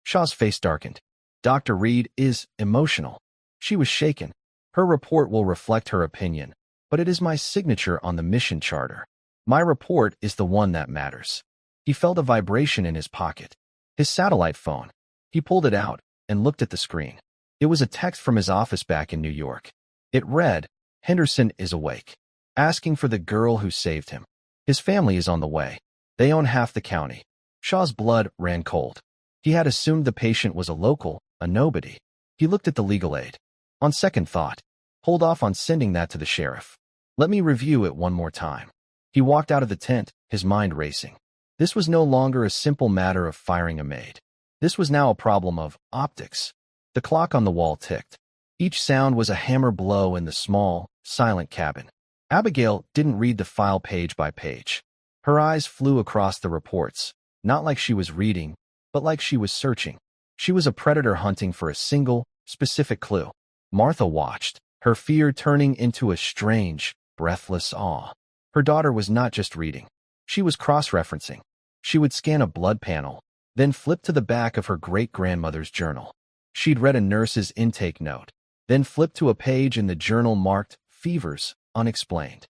Shaw's face darkened. Dr. Reed is emotional. She was shaken. Her report will reflect her opinion, but it is my signature on the mission charter. My report is the one that matters. He felt a vibration in his pocket. His satellite phone. He pulled it out and looked at the screen. It was a text from his office back in New York. It read, Henderson is awake, asking for the girl who saved him. His family is on the way. They own half the county. Shaw's blood ran cold. He had assumed the patient was a local, a nobody. He looked at the legal aid. On second thought, hold off on sending that to the sheriff. Let me review it one more time. He walked out of the tent, his mind racing. This was no longer a simple matter of firing a maid. This was now a problem of optics. The clock on the wall ticked. Each sound was a hammer blow in the small, silent cabin. Abigail didn't read the file page by page. Her eyes flew across the reports, not like she was reading, but like she was searching. She was a predator hunting for a single, specific clue. Martha watched, her fear turning into a strange, breathless awe. Her daughter was not just reading. She was cross-referencing. She would scan a blood panel, then flip to the back of her great-grandmother's journal. She'd read a nurse's intake note, then flip to a page in the journal marked Fevers, Unexplained.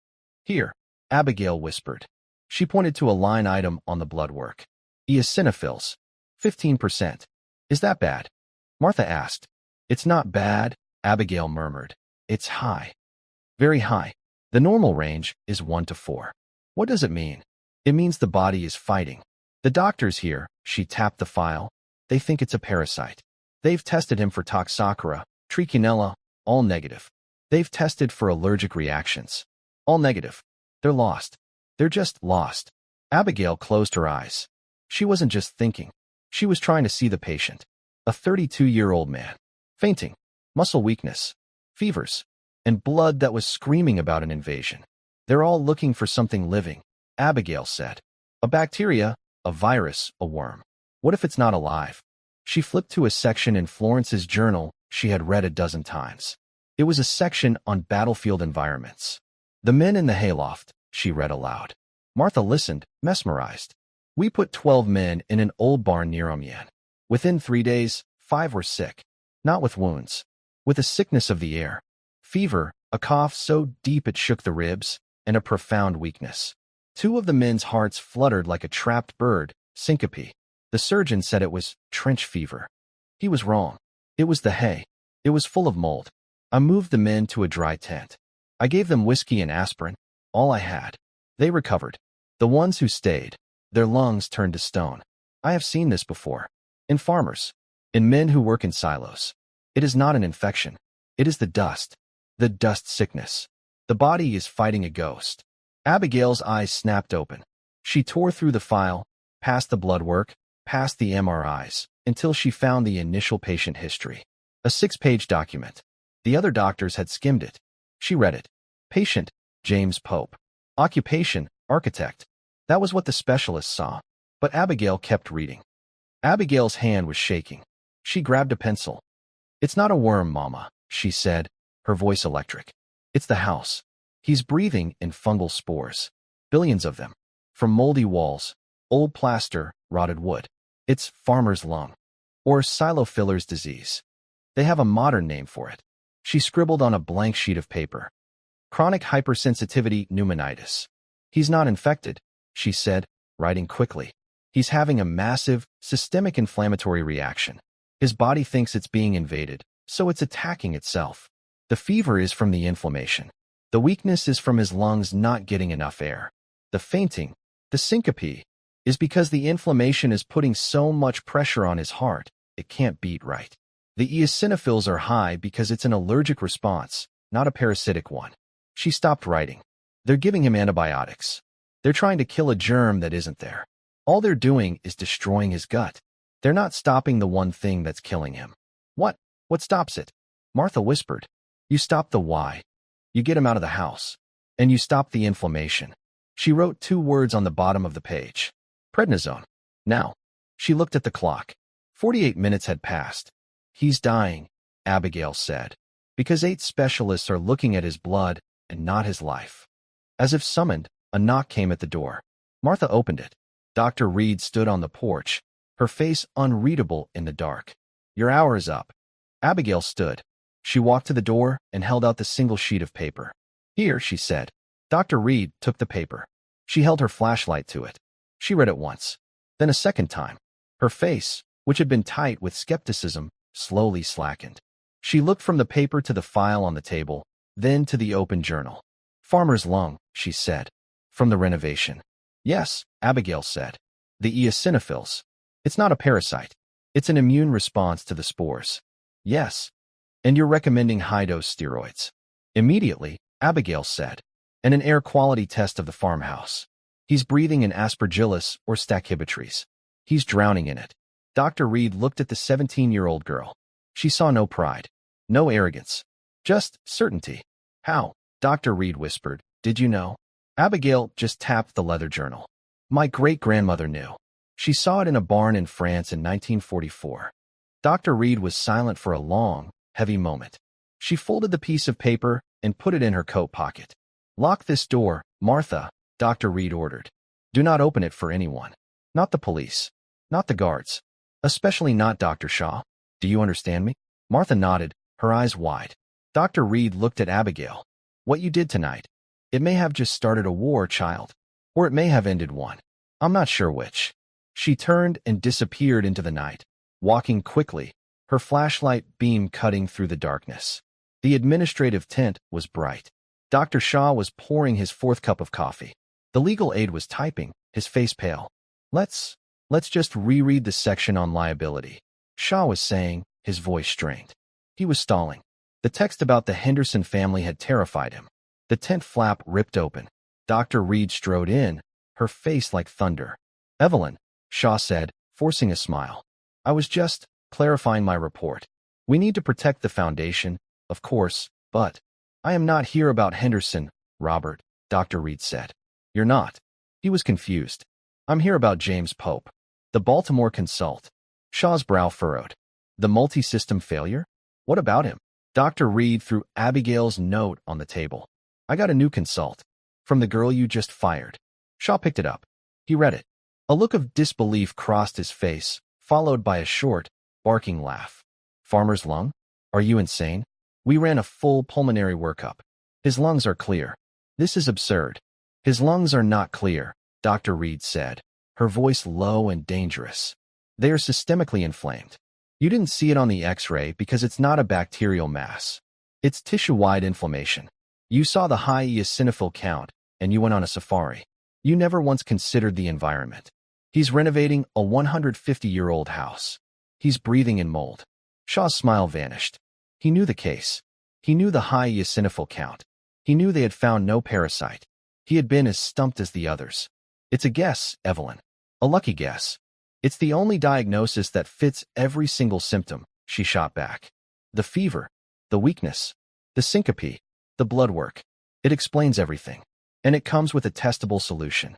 Here, Abigail whispered. She pointed to a line item on the blood work. Eosinophils, 15%. Is that bad? Martha asked. It's not bad, Abigail murmured. It's high. Very high. The normal range is 1 to 4. What does it mean? It means the body is fighting. The doctors here, she tapped the file, they think it's a parasite. They've tested him for Toxocora, Trichinella, all negative. They've tested for allergic reactions. All negative. They're lost. They're just lost. Abigail closed her eyes. She wasn't just thinking. She was trying to see the patient. A 32-year-old man. Fainting. Muscle weakness. Fevers. And blood that was screaming about an invasion. They're all looking for something living, Abigail said. A bacteria, a virus, a worm. What if it's not alive? She flipped to a section in Florence's journal she had read a dozen times. It was a section on battlefield environments. The men in the hayloft, she read aloud. Martha listened, mesmerized. We put 12 men in an old barn near Amiens. Within 3 days, 5 were sick. Not with wounds. With a sickness of the air. Fever, a cough so deep it shook the ribs, and a profound weakness. 2 of the men's hearts fluttered like a trapped bird, syncope. The surgeon said it was trench fever. He was wrong. It was the hay. It was full of mold. I moved the men to a dry tent. I gave them whiskey and aspirin, all I had. They recovered. The ones who stayed, their lungs turned to stone. I have seen this before. In farmers. In men who work in silos. It is not an infection. It is the dust. The dust sickness. The body is fighting a ghost. Abigail's eyes snapped open. She tore through the file, past the blood work, past the MRIs, until she found the initial patient history. A 6-page document. The other doctors had skimmed it. She read it. Patient, James Pope. Occupation, architect. That was what the specialist saw. But Abigail kept reading. Abigail's hand was shaking. She grabbed a pencil. It's not a worm, Mama, she said, her voice electric. It's the house. He's breathing in fungal spores. Billions of them. From moldy walls, old plaster, rotted wood. It's farmer's lung. Or silofiller's disease. They have a modern name for it. She scribbled on a blank sheet of paper. Chronic hypersensitivity pneumonitis. He's not infected, she said, writing quickly. He's having a massive, systemic inflammatory reaction. His body thinks it's being invaded, so it's attacking itself. The fever is from the inflammation. The weakness is from his lungs not getting enough air. The fainting, the syncope, is because the inflammation is putting so much pressure on his heart, it can't beat right. The eosinophils are high because it's an allergic response, not a parasitic one. She stopped writing. They're giving him antibiotics. They're trying to kill a germ that isn't there. All they're doing is destroying his gut. They're not stopping the one thing that's killing him. What? What stops it? Martha whispered. You stop the why. You get him out of the house. And you stop the inflammation. She wrote 2 words on the bottom of the page. Prednisone. Now. She looked at the clock. 48 minutes had passed. He's dying, Abigail said, because 8 specialists are looking at his blood and not his life. As if summoned, a knock came at the door. Martha opened it. Dr. Reed stood on the porch, her face unreadable in the dark. Your hour is up. Abigail stood. She walked to the door and held out the single sheet of paper. Here, she said. Dr. Reed took the paper. She held her flashlight to it. She read it once, then a second time. Her face, which had been tight with skepticism, slowly slackened. She looked from the paper to the file on the table, then to the open journal. Farmer's lung, she said. From the renovation. Yes, Abigail said. The eosinophils. It's not a parasite. It's an immune response to the spores. Yes. And you're recommending high-dose steroids. Immediately, Abigail said. And an air quality test of the farmhouse. He's breathing in aspergillus or stachybotrys. He's drowning in it. Dr. Reed looked at the 17-year-old girl. She saw no pride, no arrogance, just certainty. How? Dr. Reed whispered. Did you know? Abigail just tapped the leather journal. My great-grandmother knew. She saw it in a barn in France in 1944. Dr. Reed was silent for a long, heavy moment. She folded the piece of paper and put it in her coat pocket. Lock this door, Martha, Dr. Reed ordered. Do not open it for anyone. Not the police. Not the guards. Especially not Dr. Shaw. Do you understand me? Martha nodded, her eyes wide. Dr. Reed looked at Abigail. What you did tonight. It may have just started a war, child. Or it may have ended one. I'm not sure which. She turned and disappeared into the night, walking quickly, her flashlight beam cutting through the darkness. The administrative tent was bright. Dr. Shaw was pouring his 4th cup of coffee. The legal aide was typing, his face pale. Let's just reread the section on liability. Shaw was saying, his voice strained. He was stalling. The text about the Henderson family had terrified him. The tent flap ripped open. Dr. Reed strode in, her face like thunder. Evelyn, Shaw said, forcing a smile. I was just clarifying my report. We need to protect the foundation, of course, but I am not here about Henderson, Robert, Dr. Reed said. You're not. He was confused. I'm here about James Pope. The Baltimore Consult. Shaw's brow furrowed. The multi-system failure? What about him? Dr. Reed threw Abigail's note on the table. I got a new consult. From the girl you just fired. Shaw picked it up. He read it. A look of disbelief crossed his face, followed by a short, barking laugh. Farmer's lung? Are you insane? We ran a full pulmonary workup. His lungs are clear. This is absurd. His lungs are not clear, Dr. Reed said, her voice low and dangerous. They are systemically inflamed. You didn't see it on the X-ray because it's not a bacterial mass. It's tissue-wide inflammation. You saw the high eosinophil count, and you went on a safari. You never once considered the environment. He's renovating a 150-year-old house. He's breathing in mold. Shaw's smile vanished. He knew the case. He knew the high eosinophil count. He knew they had found no parasite. He had been as stumped as the others. It's a guess, Evelyn. A lucky guess. It's the only diagnosis that fits every single symptom, she shot back. The fever, the weakness, the syncope, the blood work. It explains everything. And it comes with a testable solution.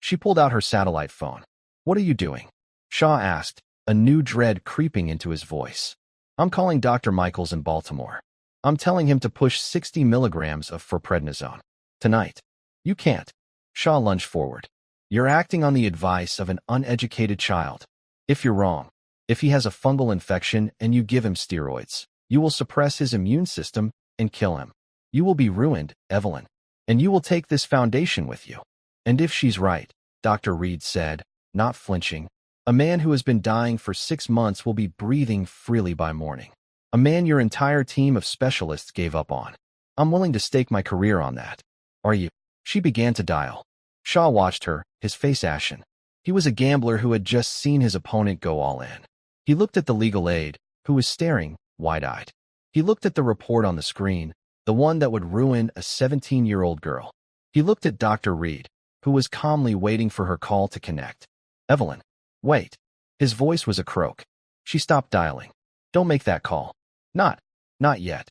She pulled out her satellite phone. What are you doing? Shaw asked, a new dread creeping into his voice. I'm calling Dr. Michaels in Baltimore. I'm telling him to push 60 milligrams of prednisone. Tonight. You can't. Shaw lunged forward. You're acting on the advice of an uneducated child. If you're wrong, if he has a fungal infection and you give him steroids, you will suppress his immune system and kill him. You will be ruined, Evelyn. And you will take this foundation with you. And if she's right, Dr. Reed said, not flinching, a man who has been dying for 6 months will be breathing freely by morning. A man your entire team of specialists gave up on. I'm willing to stake my career on that. Are you? She began to dial. Shaw watched her, his face ashen. He was a gambler who had just seen his opponent go all in. He looked at the legal aide, who was staring, wide-eyed. He looked at the report on the screen, the one that would ruin a 17-year-old girl. He looked at Dr. Reed, who was calmly waiting for her call to connect. Evelyn, wait. His voice was a croak. She stopped dialing. Don't make that call. Not yet.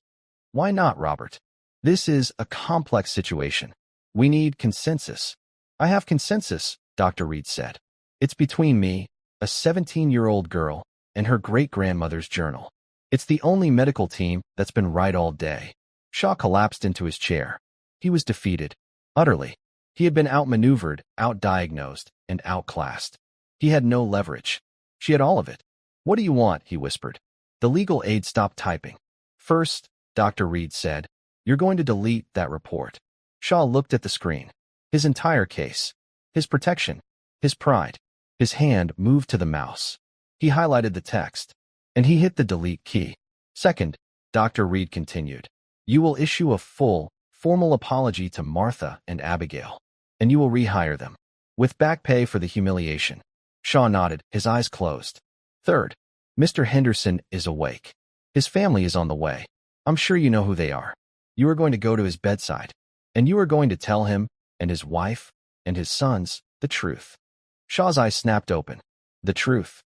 Why not, Robert? This is a complex situation. We need consensus. I have consensus, Dr. Reed said. It's between me, a 17-year-old girl, and her great-grandmother's journal. It's the only medical team that's been right all day. Shaw collapsed into his chair. He was defeated. Utterly. He had been outmaneuvered, outdiagnosed, and outclassed. He had no leverage. She had all of it. What do you want? He whispered. The legal aide stopped typing. First, Dr. Reed said, you're going to delete that report. Shaw looked at the screen. His entire case. His protection. His pride. His hand moved to the mouse. He highlighted the text. And he hit the delete key. Second, Dr. Reed continued. You will issue a full, formal apology to Martha and Abigail. And you will rehire them. With back pay for the humiliation. Shaw nodded, his eyes closed. Third, Mr. Henderson is awake. His family is on the way. I'm sure you know who they are. You are going to go to his bedside. And you are going to tell him, and his wife, and his sons, the truth. Shaw's eyes snapped open. The truth.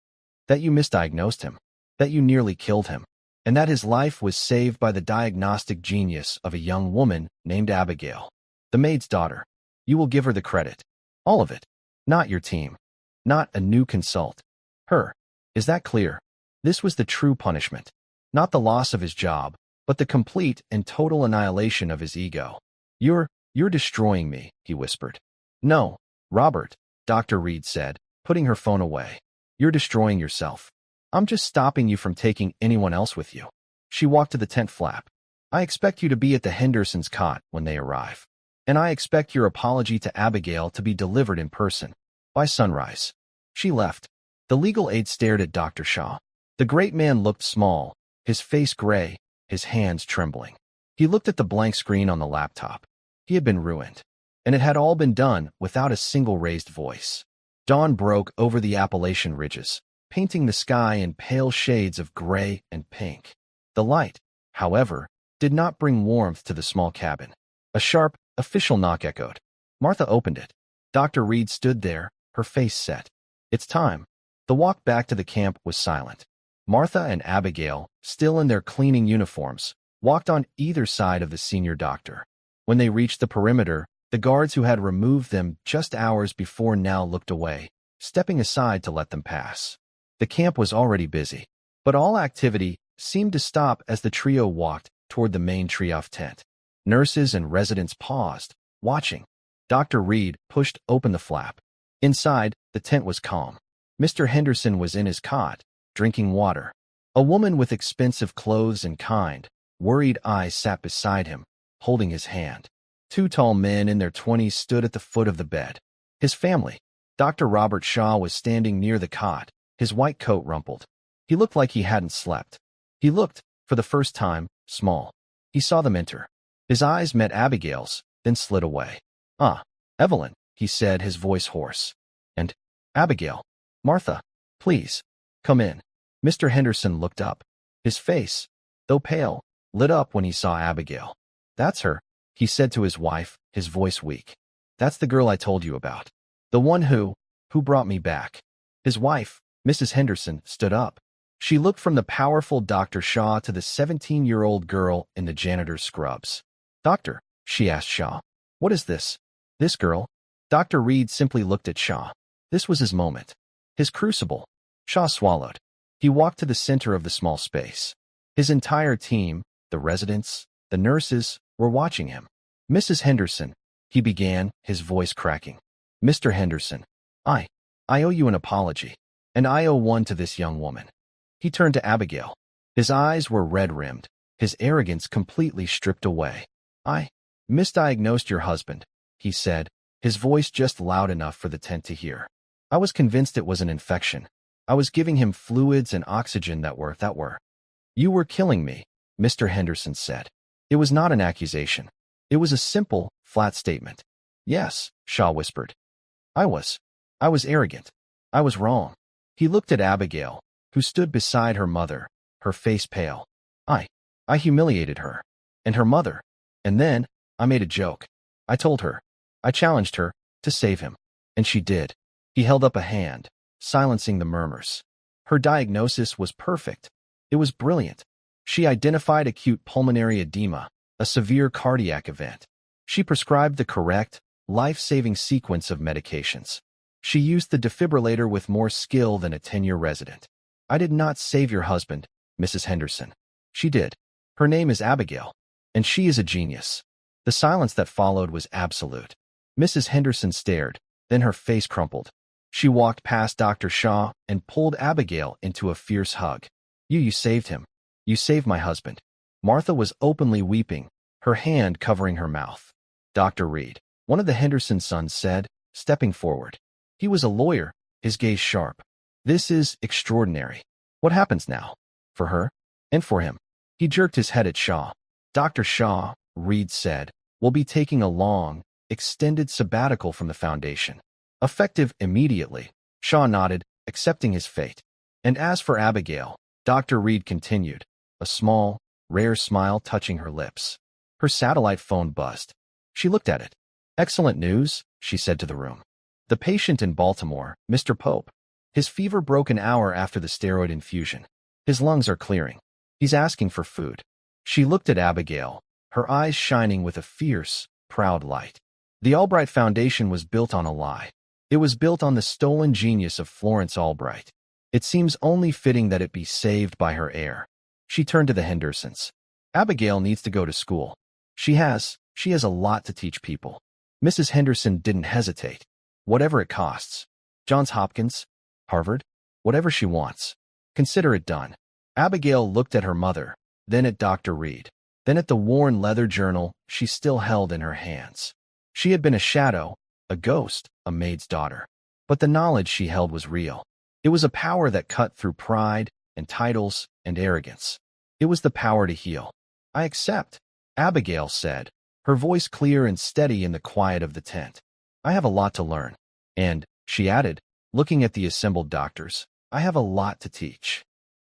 That you misdiagnosed him. That you nearly killed him. And that his life was saved by the diagnostic genius of a young woman named Abigail. The maid's daughter. You will give her the credit. All of it. Not your team. Not a new consult. Her. Is that clear? This was the true punishment. Not the loss of his job, but the complete and total annihilation of his ego. You're destroying me, he whispered. No, Robert, Dr. Reed said, putting her phone away. You're destroying yourself. I'm just stopping you from taking anyone else with you. She walked to the tent flap. I expect you to be at the Hendersons' cot when they arrive. And I expect your apology to Abigail to be delivered in person. By sunrise. She left. The legal aide stared at Dr. Shaw. The great man looked small, his face gray, his hands trembling. He looked at the blank screen on the laptop. He had been ruined. And it had all been done without a single raised voice. Dawn broke over the Appalachian ridges, painting the sky in pale shades of gray and pink. The light, however, did not bring warmth to the small cabin. A sharp, official knock echoed. Martha opened it. Dr. Reed stood there, her face set. It's time. The walk back to the camp was silent. Martha and Abigail, still in their cleaning uniforms, walked on either side of the senior doctor. When they reached the perimeter, the guards who had removed them just hours before now looked away, stepping aside to let them pass. The camp was already busy, but all activity seemed to stop as the trio walked toward the main tree-off tent. Nurses and residents paused, watching. Dr. Reed pushed open the flap. Inside, the tent was calm. Mr. Henderson was in his cot, drinking water. A woman with expensive clothes and kind, worried eyes sat beside him, holding his hand. 2 tall men in their 20s stood at the foot of the bed. His family. Dr. Robert Shaw was standing near the cot, his white coat rumpled. He looked like he hadn't slept. He looked, for the first time, small. He saw them enter. His eyes met Abigail's, then slid away. "Ah, Evelyn," he said, his voice hoarse. "And Abigail. Martha, please, come in." Mr. Henderson looked up. His face, though pale, lit up when he saw Abigail. "That's her," he said to his wife, his voice weak. "That's the girl I told you about. The one who brought me back." His wife, Mrs. Henderson, stood up. She looked from the powerful Dr. Shaw to the 17-year-old girl in the janitor's scrubs. "Doctor," she asked Shaw, "what is this? This girl?" Dr. Reed simply looked at Shaw. This was his moment. His crucible. Shaw swallowed. He walked to the center of the small space. His entire team, the residents, the nurses, were watching him. "Mrs. Henderson," he began, his voice cracking. "Mr. Henderson, I owe you an apology, and I owe one to this young woman." He turned to Abigail. His eyes were red-rimmed, his arrogance completely stripped away. "I misdiagnosed your husband," he said, his voice just loud enough for the tent to hear. "I was convinced it was an infection. I was giving him fluids and oxygen that were. You were killing me," Mr. Henderson said. It was not an accusation. It was a simple, flat statement. "Yes," Shaw whispered. I was arrogant. I was wrong." He looked at Abigail, who stood beside her mother, her face pale. I humiliated her. And her mother. And then, I made a joke. I told her. I challenged her to save him. And she did." He held up a hand, silencing the murmurs. "Her diagnosis was perfect. It was brilliant. She identified acute pulmonary edema, a severe cardiac event. She prescribed the correct, life-saving sequence of medications. She used the defibrillator with more skill than a 10-year resident. I did not save your husband, Mrs. Henderson. She did. Her name is Abigail, and she is a genius." The silence that followed was absolute. Mrs. Henderson stared, then her face crumpled. She walked past Dr. Shaw and pulled Abigail into a fierce hug. You saved him. You saved my husband." Martha was openly weeping, her hand covering her mouth. "Dr. Reed," one of the Henderson sons said, stepping forward. He was a lawyer, his gaze sharp. "This is extraordinary. What happens now? For her? And for him?" He jerked his head at Shaw. "Dr. Shaw," Reed said, "will be taking a long, extended sabbatical from the Foundation. Effective immediately." Shaw nodded, accepting his fate. "And as for Abigail," Dr. Reed continued, a small, rare smile touching her lips. Her satellite phone buzzed. She looked at it. "Excellent news," she said to the room. "The patient in Baltimore, Mr. Pope. His fever broke an hour after the steroid infusion. His lungs are clearing. He's asking for food." She looked at Abigail, her eyes shining with a fierce, proud light. The Albright Foundation was built on a lie. It was built on the stolen genius of Florence Albright. It seems only fitting that it be saved by her heir. She turned to the Hendersons. "Abigail needs to go to school. She has a lot to teach people." Mrs. Henderson didn't hesitate. "Whatever it costs. Johns Hopkins, Harvard, whatever she wants. Consider it done." Abigail looked at her mother, then at Dr. Reed, then at the worn leather journal she still held in her hands. She had been a shadow, a ghost, a maid's daughter. But the knowledge she held was real. It was a power that cut through pride and titles and arrogance. It was the power to heal. "I accept," Abigail said, her voice clear and steady in the quiet of the tent. "I have a lot to learn. And," she added, looking at the assembled doctors, "I have a lot to teach."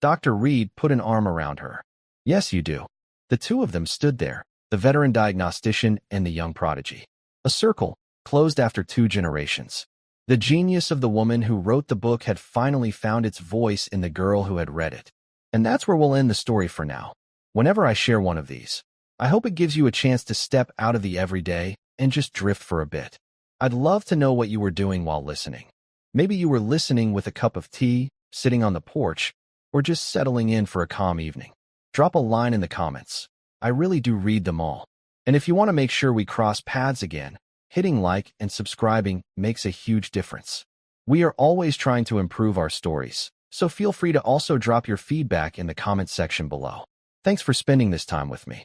Dr. Reed put an arm around her. "Yes, you do." The two of them stood there, the veteran diagnostician and the young prodigy. A circle, closed after 2 generations. The genius of the woman who wrote the book had finally found its voice in the girl who had read it. And that's where we'll end the story for now. Whenever I share one of these, I hope it gives you a chance to step out of the everyday and just drift for a bit. I'd love to know what you were doing while listening. Maybe you were listening with a cup of tea, sitting on the porch, or just settling in for a calm evening. Drop a line in the comments. I really do read them all. And if you want to make sure we cross paths again, hitting like and subscribing makes a huge difference. We are always trying to improve our stories, so feel free to also drop your feedback in the comment section below. Thanks for spending this time with me.